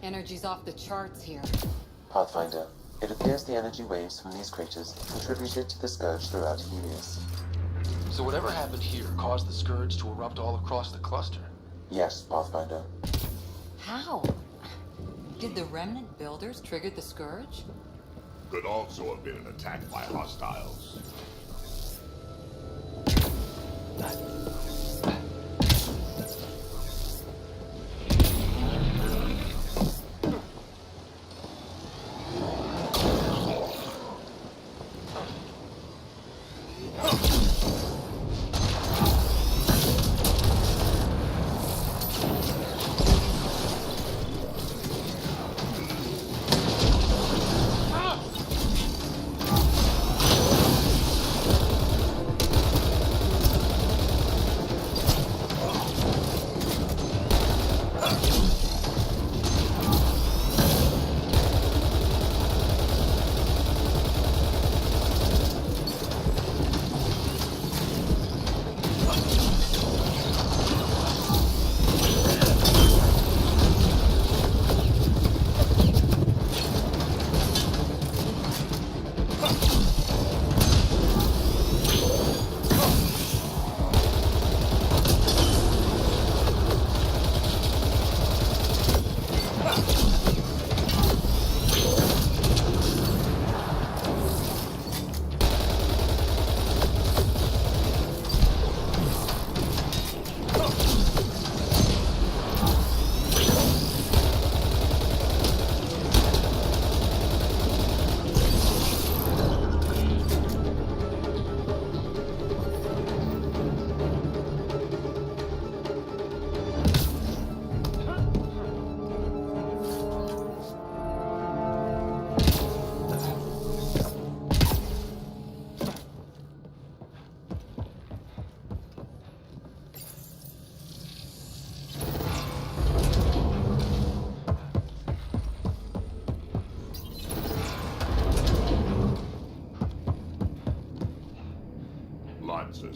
Energy's off the charts here. Pathfinder, it appears the energy waves from these craters contributed to the Scourge throughout Helios. So whatever happened here caused the Scourge to erupt all across the cluster. Yes, Pathfinder. How? Did the remnant builders trigger the Scourge? Could also have been an attack by hostiles.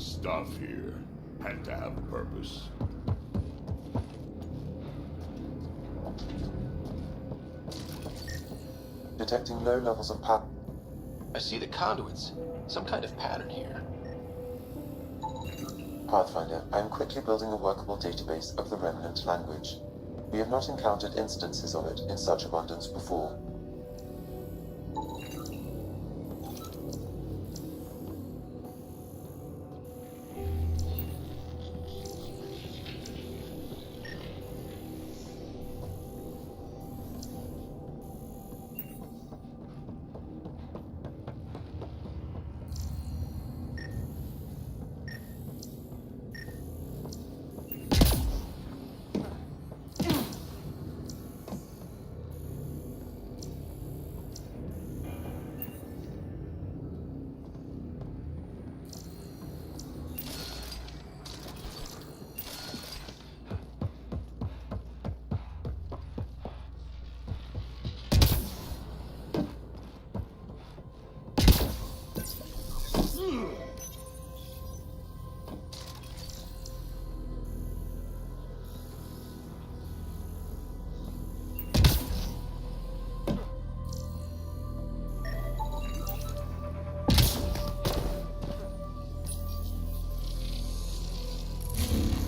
stuff here had to have a purpose. Detecting low levels of power. I see the conduits. Some kind of pattern here. Pathfinder, I am quickly building a workable database of the remnant language. We have not encountered instances of it in such abundance before.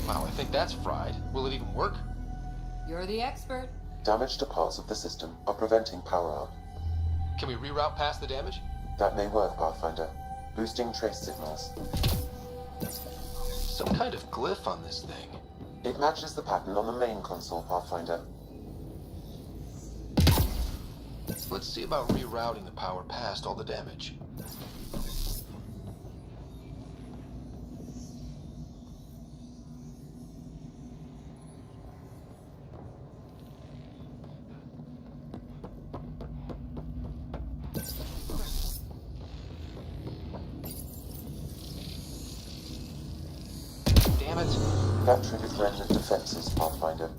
Wow, I think that's fried. Will it even work? You're the expert. Damage to parts of the system are preventing power up. Can we reroute past the damage? That may work, Pathfinder. Boosting trace signals. Some kind of glyph on this thing. It matches the pattern on the main console, Pathfinder. Let's see about rerouting the power past all the damage. Damn it. That triggered remnant defenses, Pathfinder.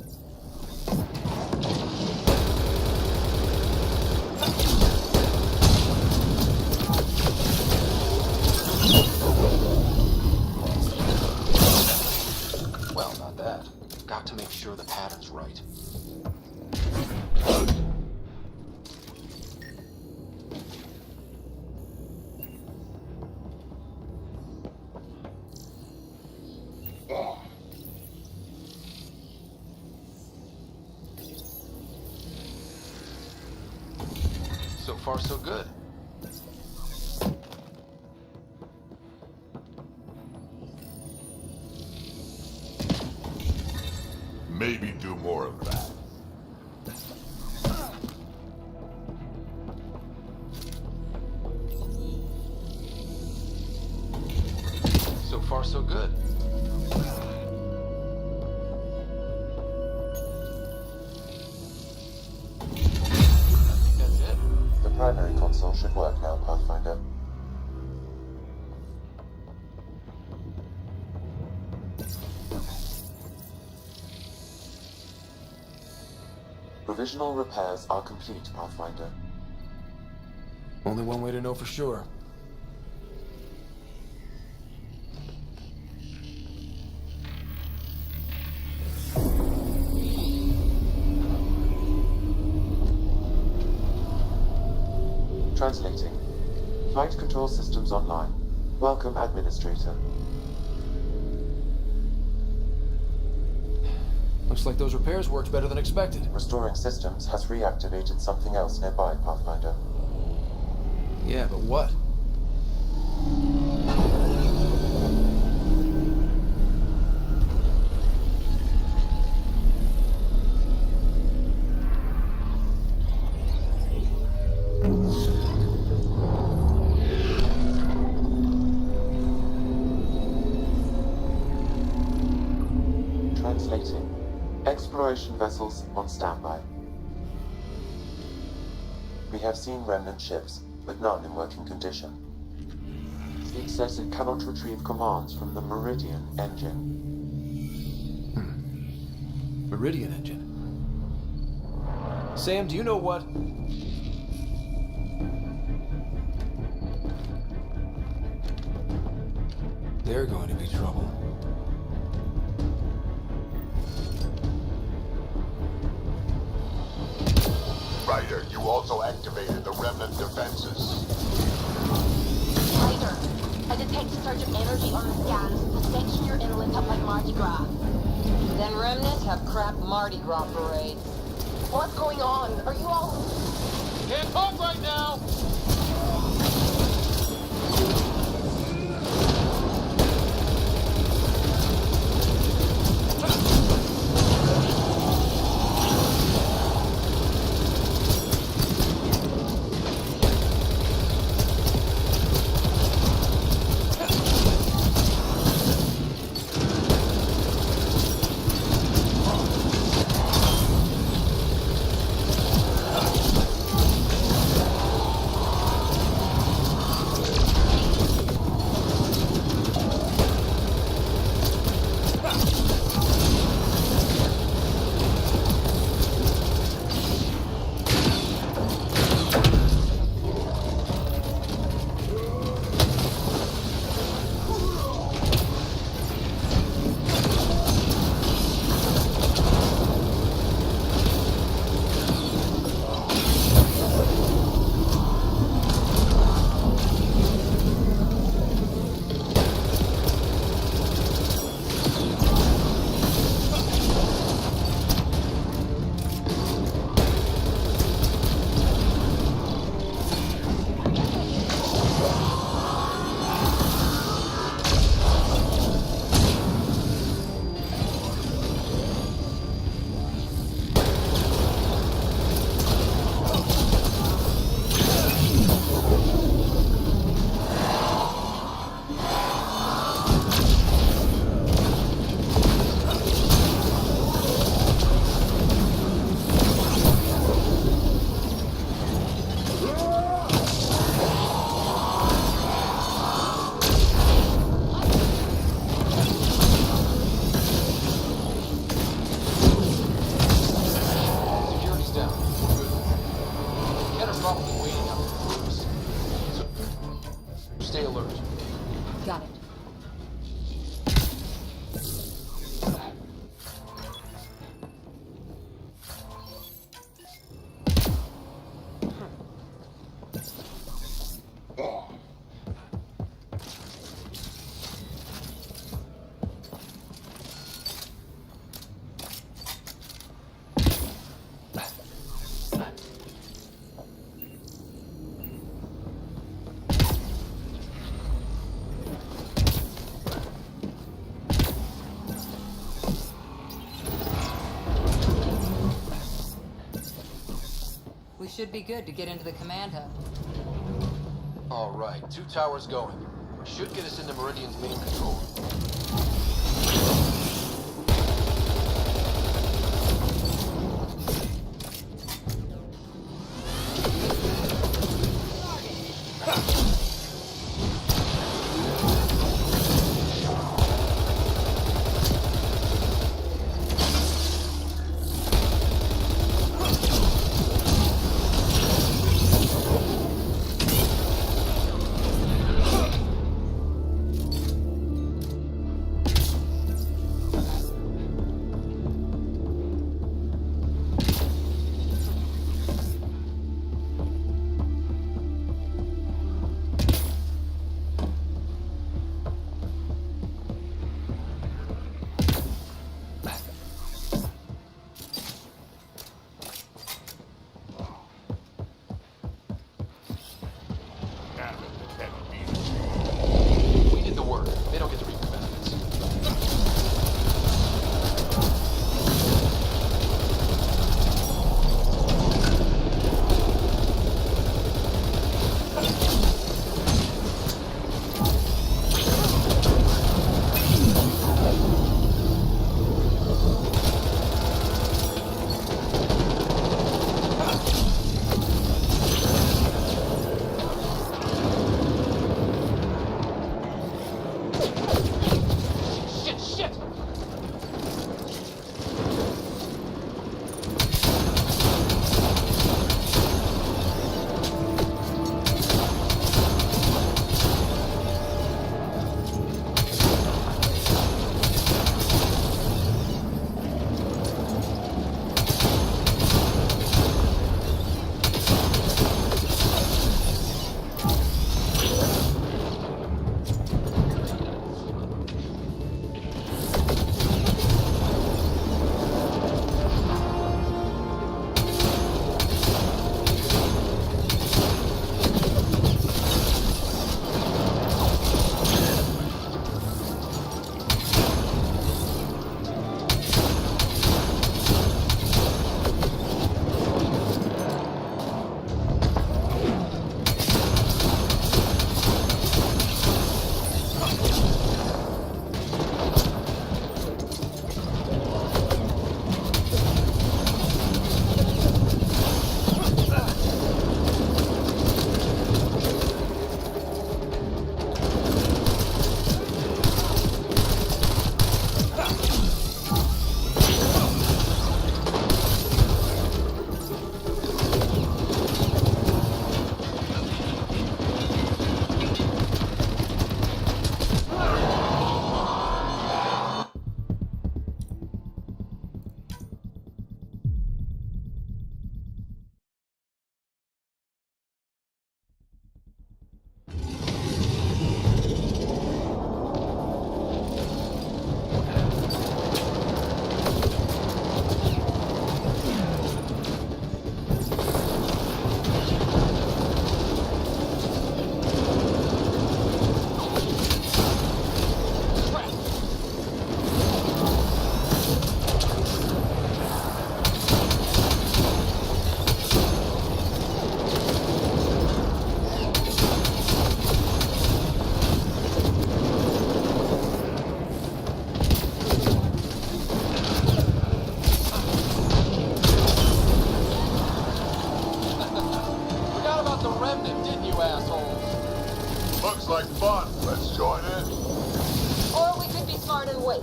Well, not that. Got to make sure the pattern's right. So far, so good. Maybe do more of that. So far, so good. That's it. The primary console should work now, Pathfinder. Provisional repairs are complete, Pathfinder. Only one way to know for sure. Translating. Flight control systems online. Welcome, Administrator. Looks like those repairs worked better than expected. Restoring systems has reactivated something else nearby, Pathfinder. Yeah, but what? Translating. Exploration vessels on standby. We have seen remnant ships, but none in working condition. It says it cannot retrieve commands from the Meridian engine. Meridian engine. Sam, do you know what? They're going to be trouble. Ryder, you also activated the remnant defenses. Ryder, I detect a surge of energy on the scans. The section you're in lit up like Mardi Gras. Then remnants have crap Mardi Gras parades. What's going on? Are you all... Can't talk right now! We should be good to get into the command hub. All right, 2 towers going. Should get us into Meridian's main control. Looks like fun. Let's join in. Or we could be smart and wait.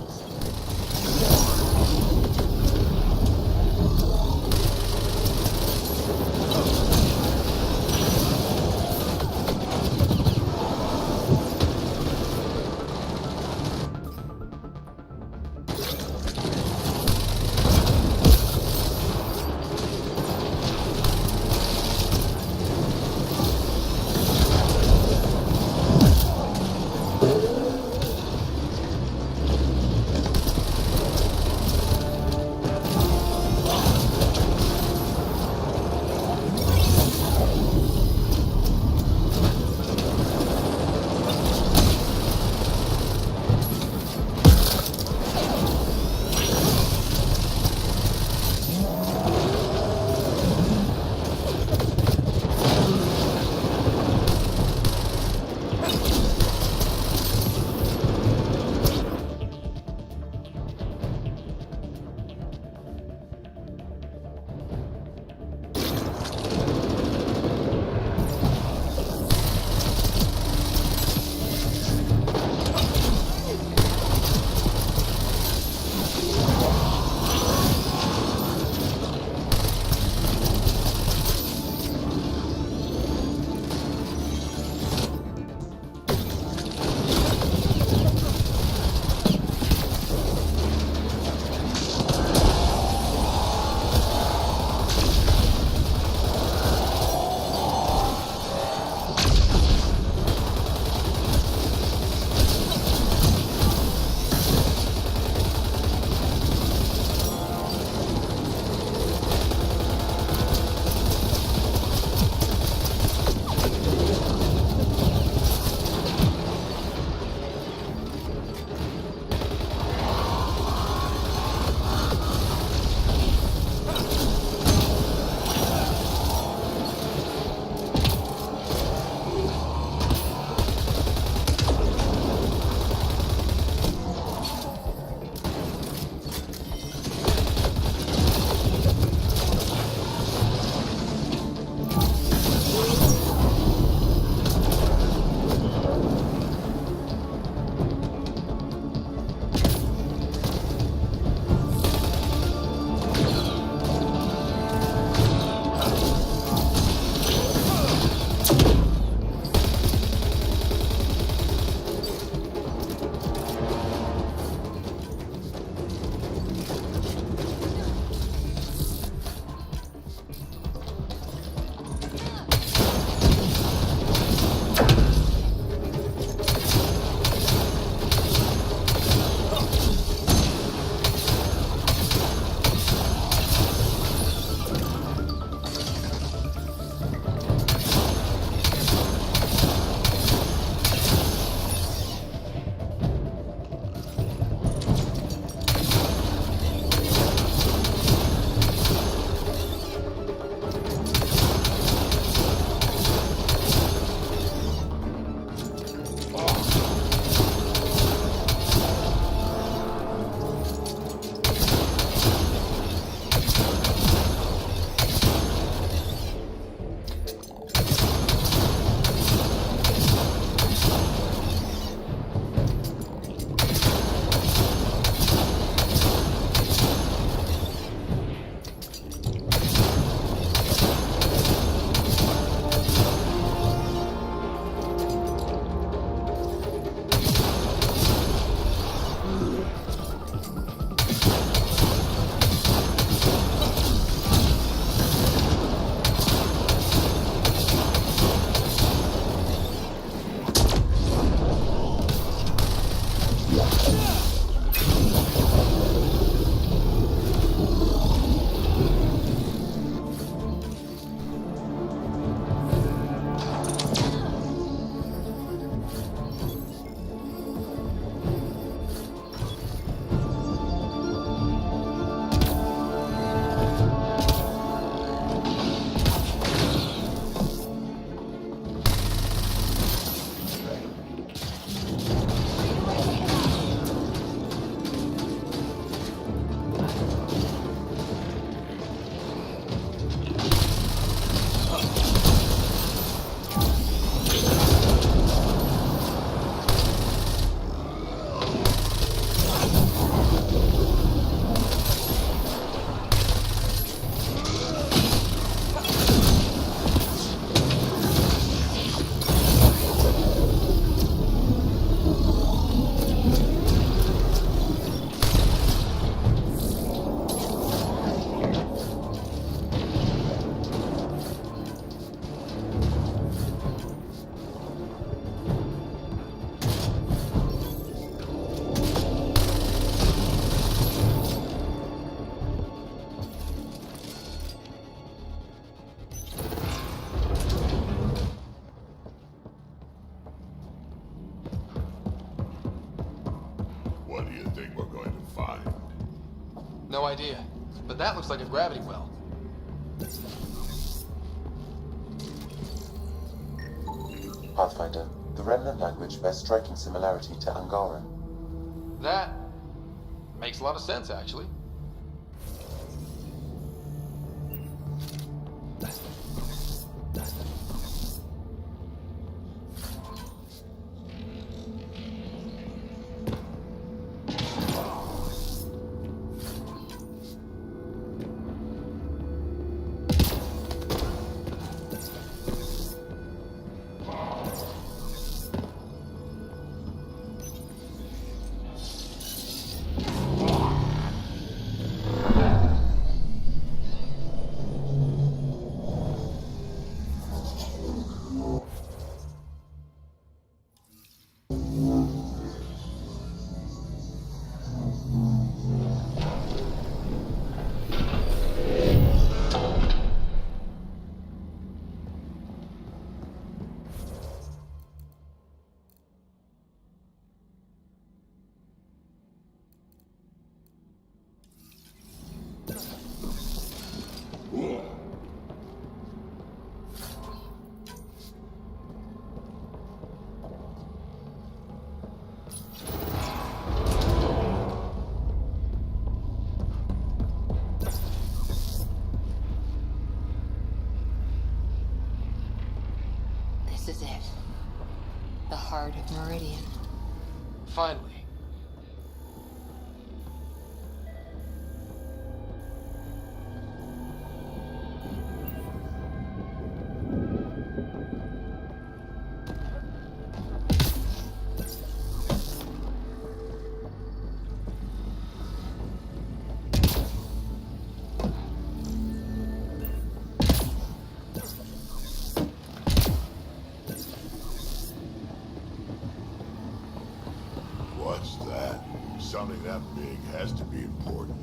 do you think we're going to find? No idea. But that looks like a gravity well. Pathfinder, the Remnant language bears striking similarity to Angaran. That makes a lot of sense, actually. This is it. The heart of Meridian. Finally. What's that? Something that big has to be important.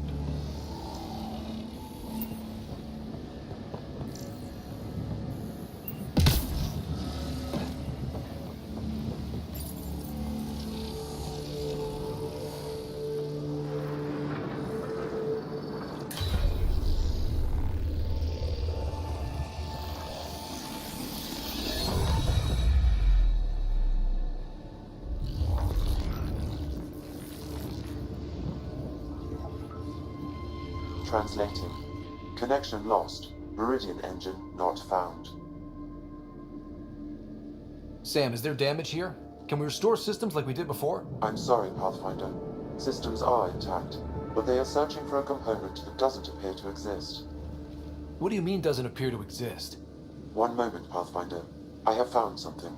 Translating. Connection lost. Meridian engine not found. Sam, is there damage here? Can we restore systems like we did before? I'm sorry, Pathfinder. Systems are intact, but they are searching for a component that doesn't appear to exist. What do you mean doesn't appear to exist? One moment, Pathfinder. I have found something.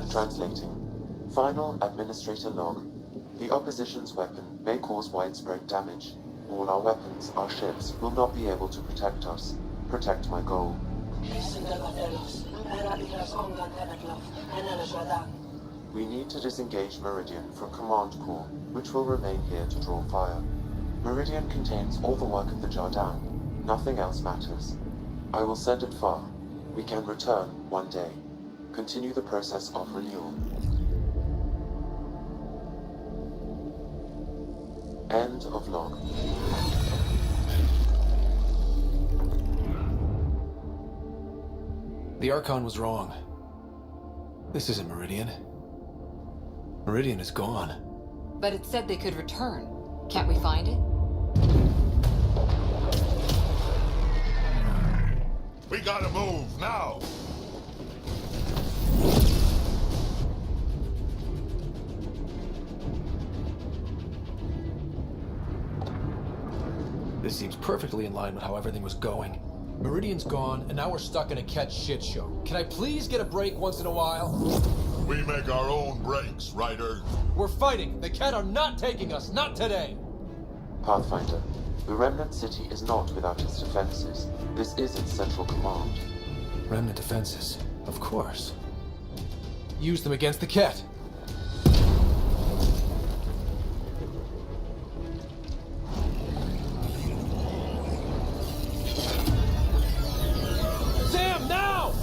Translating. Final Administrator log. The opposition's weapon may cause widespread damage. All our weapons, our ships, will not be able to protect us. Protect my goal. We need to disengage Meridian from Command Core, which will remain here to draw fire. Meridian contains all the work of the Jardin. Nothing else matters. I will send it far. We can return one day. Continue the process of renewal. End of log. The Archon was wrong. This isn't Meridian. Meridian is gone. But it said they could return. Can't we find it? We gotta move, now! This seems perfectly in line with how everything was going. Meridian's gone, and now we're stuck in a Ket shit show. Can I please get a break once in a while? We make our own breaks, Ryder. We're fighting! The Ket are not taking us! Not today! Pathfinder, the Remnant City is not without its defenses. This is its central command. Remnant defenses, of course. Use them against the Ket. Sam, now!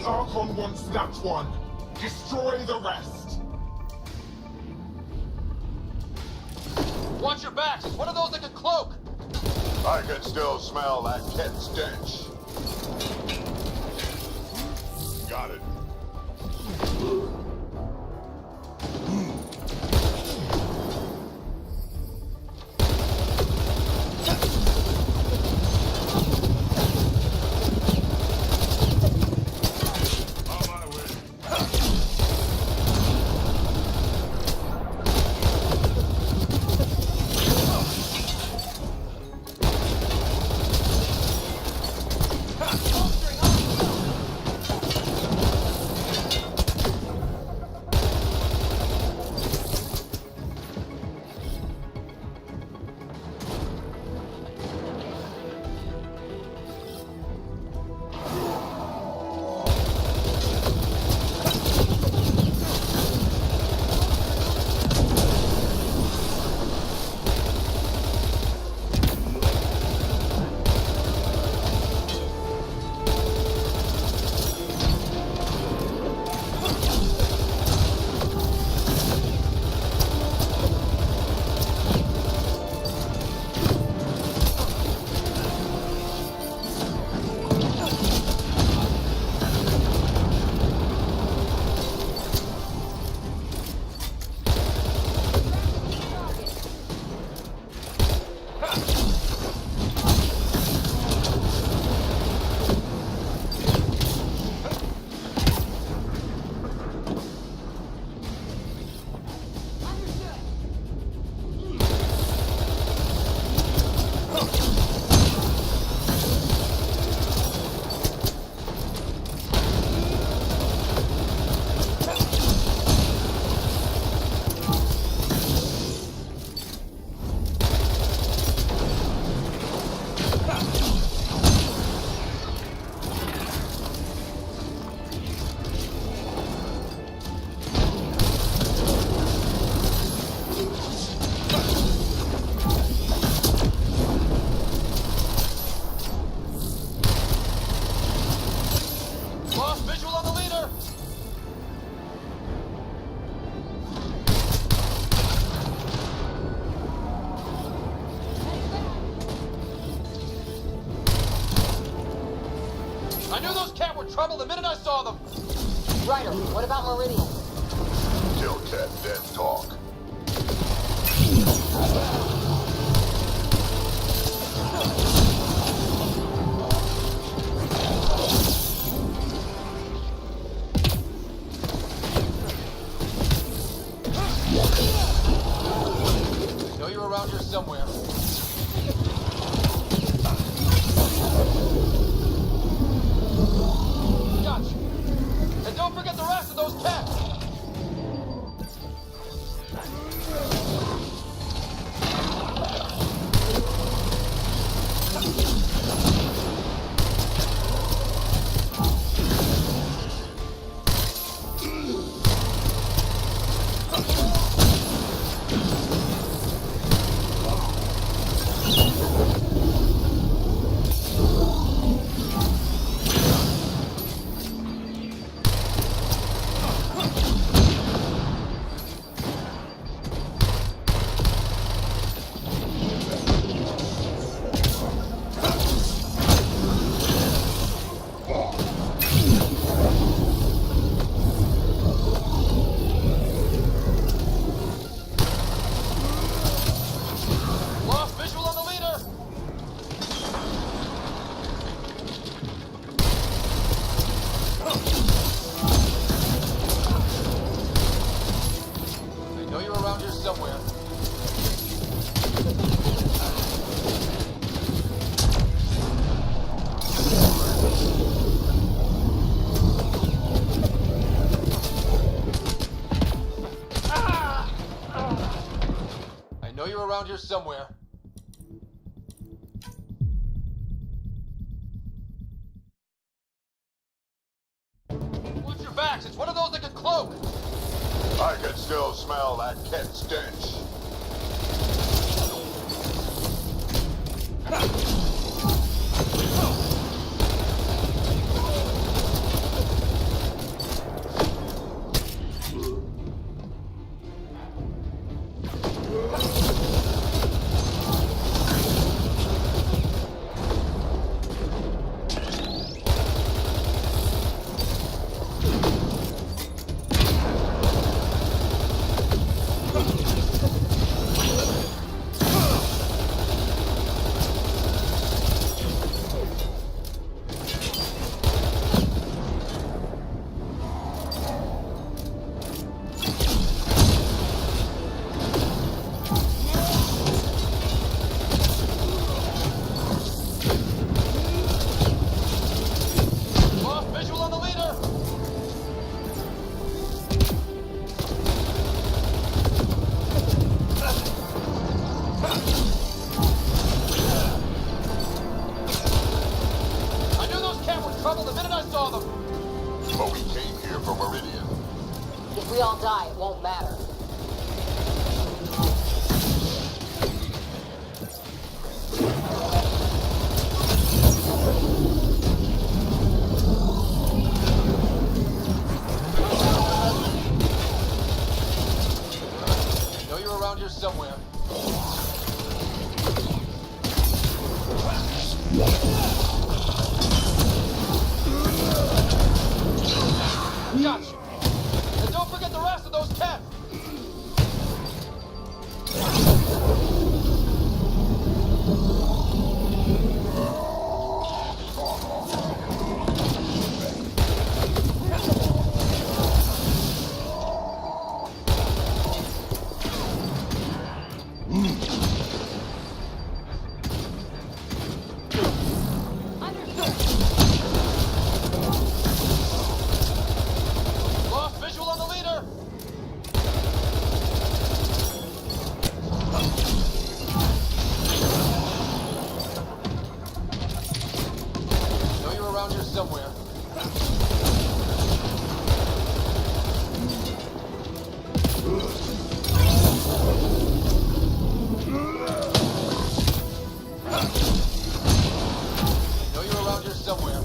Archon wants that one. Destroy the rest. Watch your backs! It's one of those that can cloak! I can still smell that Ket stench. Got it. trouble the minute I saw them. Ryder, what about Meridian? Till Ted then talk. I know you're around here somewhere. Gotcha. And don't forget the rest of those cats. Lost visual on the leader. I know you're around here somewhere. I know you're around here somewhere. Watch your backs. It's one of those that can cloak. I can still smell that Ket stench. trouble the minute I saw them. But we came here for Meridian. If we all die, it won't matter. I know you're around here somewhere. Gotcha. And don't forget the rest of those 10. Lost visual on the leader. Know you're around here somewhere. Know you're around here somewhere.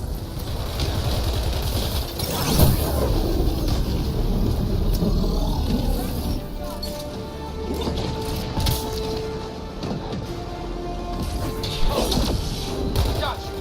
Gotcha.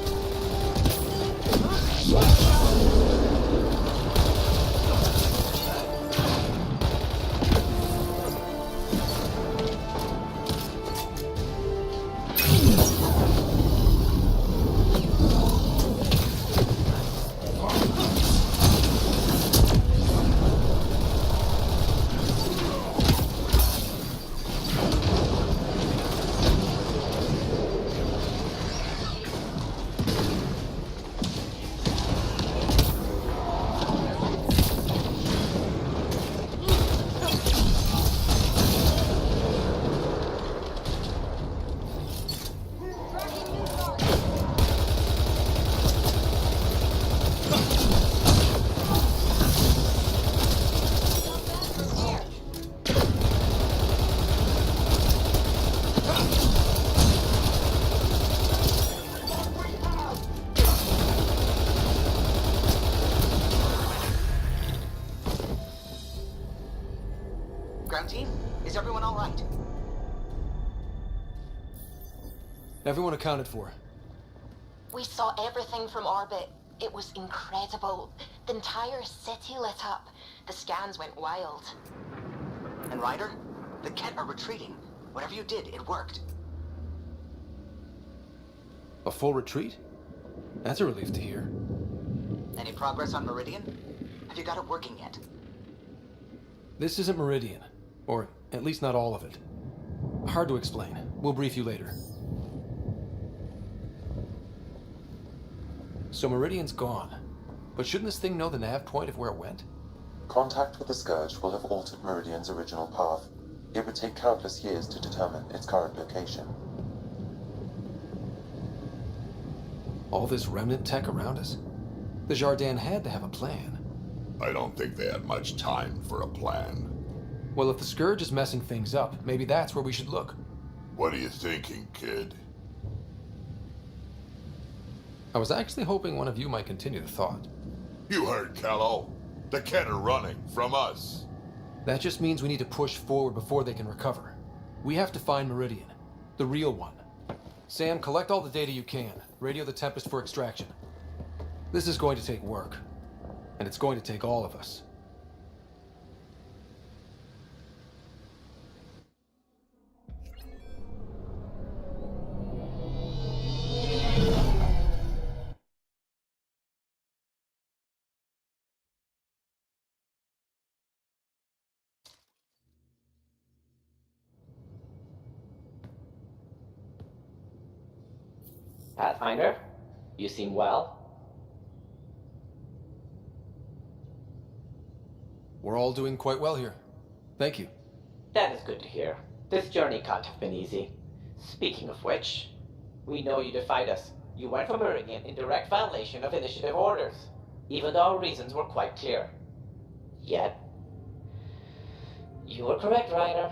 Ground team, is everyone all right? Everyone accounted for. We saw everything from orbit. It was incredible. The entire city lit up. The scans went wild. And Ryder, the Kett are retreating. Whatever you did, it worked. A full retreat? That's a relief to hear. Any progress on Meridian? Have you got it working yet? This isn't Meridian. Or at least not all of it. Hard to explain. We'll brief you later. So Meridian's gone. But shouldn't this thing know the nav point of where it went? Contact with the Scourge will have altered Meridian's original path. It would take countless years to determine its current location. All this remnant tech around us? The Jardin had to have a plan. I don't think they had much time for a plan. Well, if the Scourge is messing things up, maybe that's where we should look. What are you thinking, kid? I was actually hoping one of you might continue the thought. You heard Kello. The Kett are running from us. That just means we need to push forward before they can recover. We have to find Meridian. The real one. Sam, collect all the data you can. Radio the Tempest for extraction. This is going to take work. And it's going to take all of us. Pathfinder, you seem well. We're all doing quite well here. Thank you. That is good to hear. This journey can't have been easy. Speaking of which, we know you defied us. You went for Meridian in direct violation of initiative orders, even though our reasons were quite clear. Yet, you were correct, Ryder.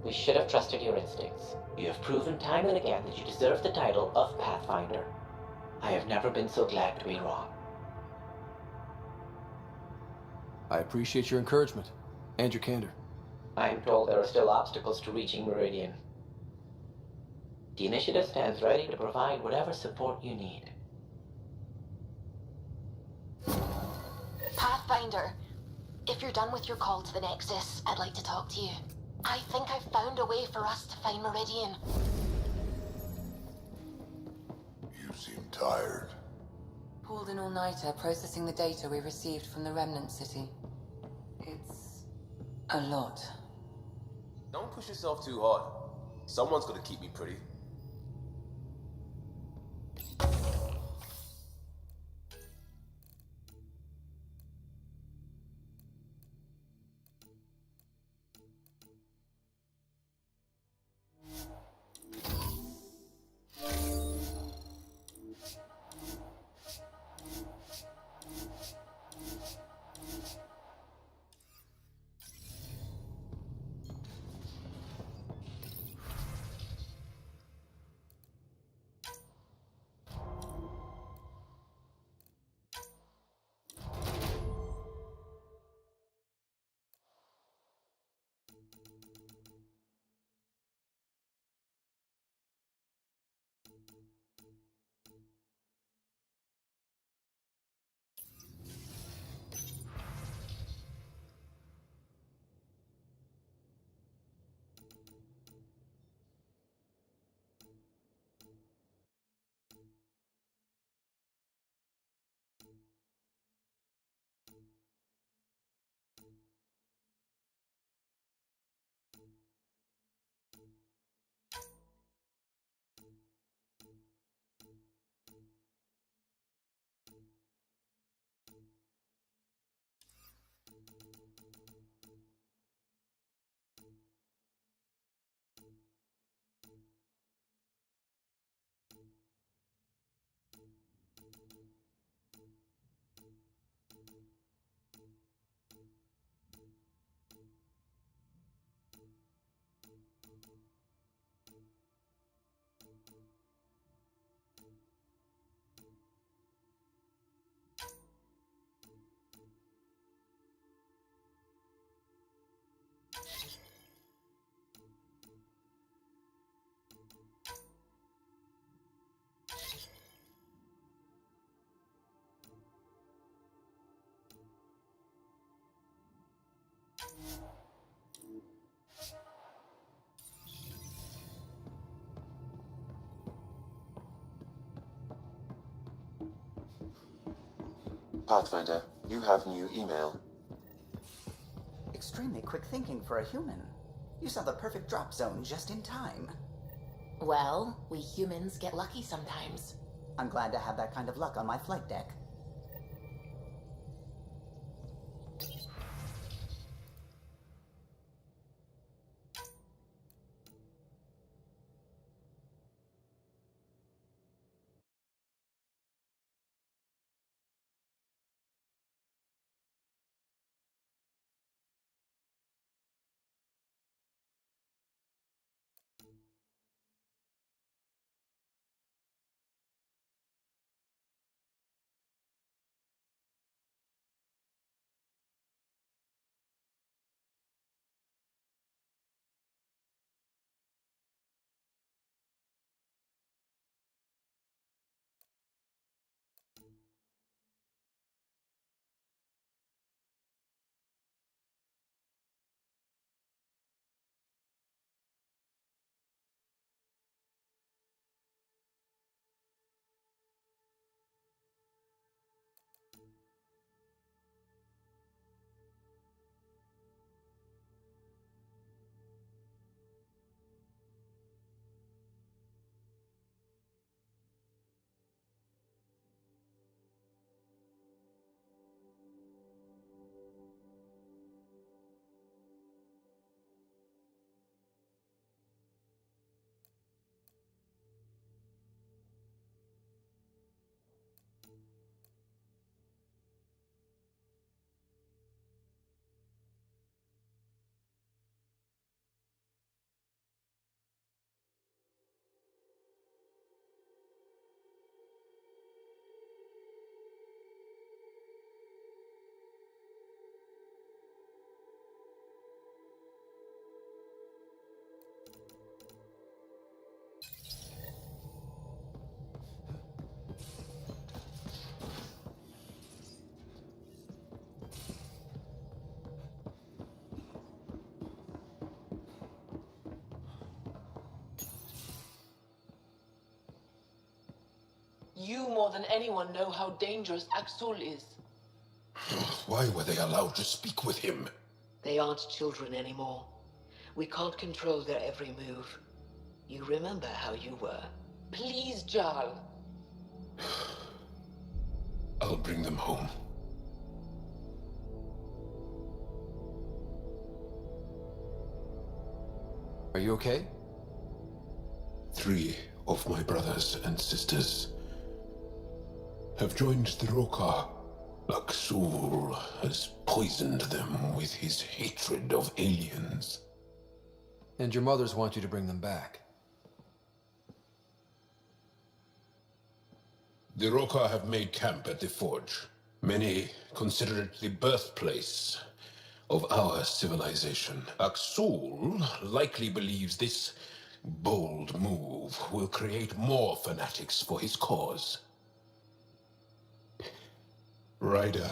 We should have trusted your instincts. You have proven time and again that you deserve the title of Pathfinder. I have never been so glad to be wrong. I appreciate your encouragement and your candor. I am told there are still obstacles to reaching Meridian. The initiative stands ready to provide whatever support you need. Pathfinder, if you're done with your call to the Nexus, I'd like to talk to you. I think I've found a way for us to find Meridian. You seem tired. Pulled an all-nighter processing the data we received from the Remnant City. It's a lot. Don't push yourself too hard. Someone's got to keep me pretty. Pathfinder, you have new email. Extremely quick thinking for a human. You saw the perfect drop zone just in time. Well, we humans get lucky sometimes. I'm glad to have that kind of luck on my flight deck. You more than anyone know how dangerous Axul is. Why were they allowed to speak with him? They aren't children anymore. We can't control their every move. You remember how you were. Please, Jarl. I'll bring them home. Are you okay? 3 of my brothers and sisters have joined the Roka. Axul has poisoned them with his hatred of aliens. And your mothers want you to bring them back. The Roka have made camp at the Forge. Many consider it the birthplace of our civilization. Axul likely believes this bold move will create more fanatics for his cause. Ryder,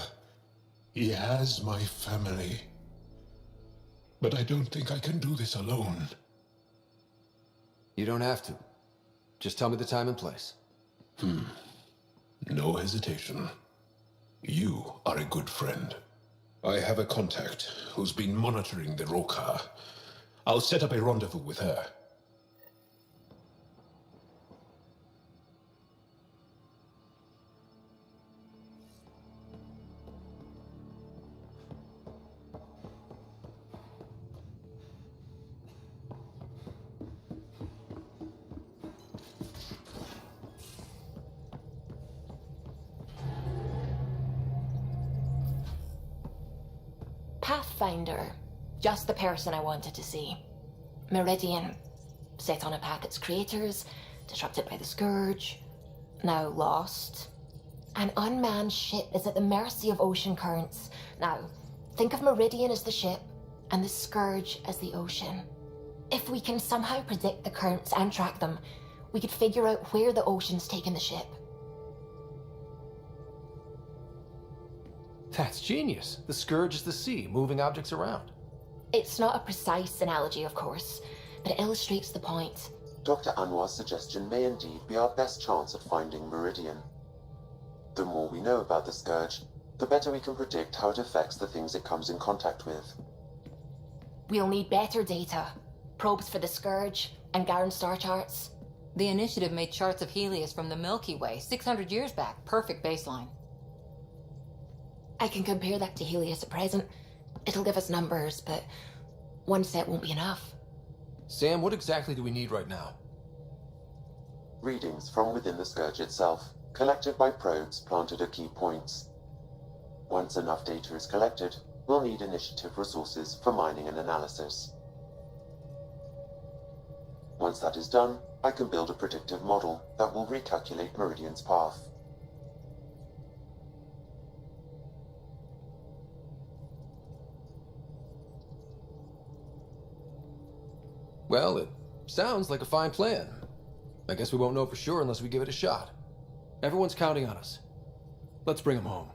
he has my family. But I don't think I can do this alone. You don't have to. Just tell me the time and place. No hesitation. You are a good friend. I have a contact who's been monitoring the Roka. I'll set up a rendezvous with her. Pathfinder. Just the person I wanted to see. Meridian. Set on a path its creators, disrupted by the Scourge, now lost. An unmanned ship is at the mercy of ocean currents. Now, think of Meridian as the ship, and the Scourge as the ocean. If we can somehow predict the currents and track them, we could figure out where the ocean's taken the ship. That's genius. The Scourge is the sea, moving objects around. It's not a precise analogy, of course, but it illustrates the point. Dr. Anwar's suggestion may indeed be our best chance at finding Meridian. The more we know about the Scourge, the better we can predict how it affects the things it comes in contact with. We'll need better data. Probes for the Scourge, and Garen star charts. The Initiative made charts of Helios from the Milky Way 600 years back. Perfect baseline. I can compare that to Helios at present. It'll give us numbers, but one set won't be enough. Sam, what exactly do we need right now? Readings from within the Scourge itself, collected by probes planted at key points. Once enough data is collected, we'll need Initiative resources for mining and analysis. Once that is done, I can build a predictive model that will recalculate Meridian's path. Well, it sounds like a fine plan. I guess we won't know for sure unless we give it a shot. Everyone's counting on us. Let's bring them home.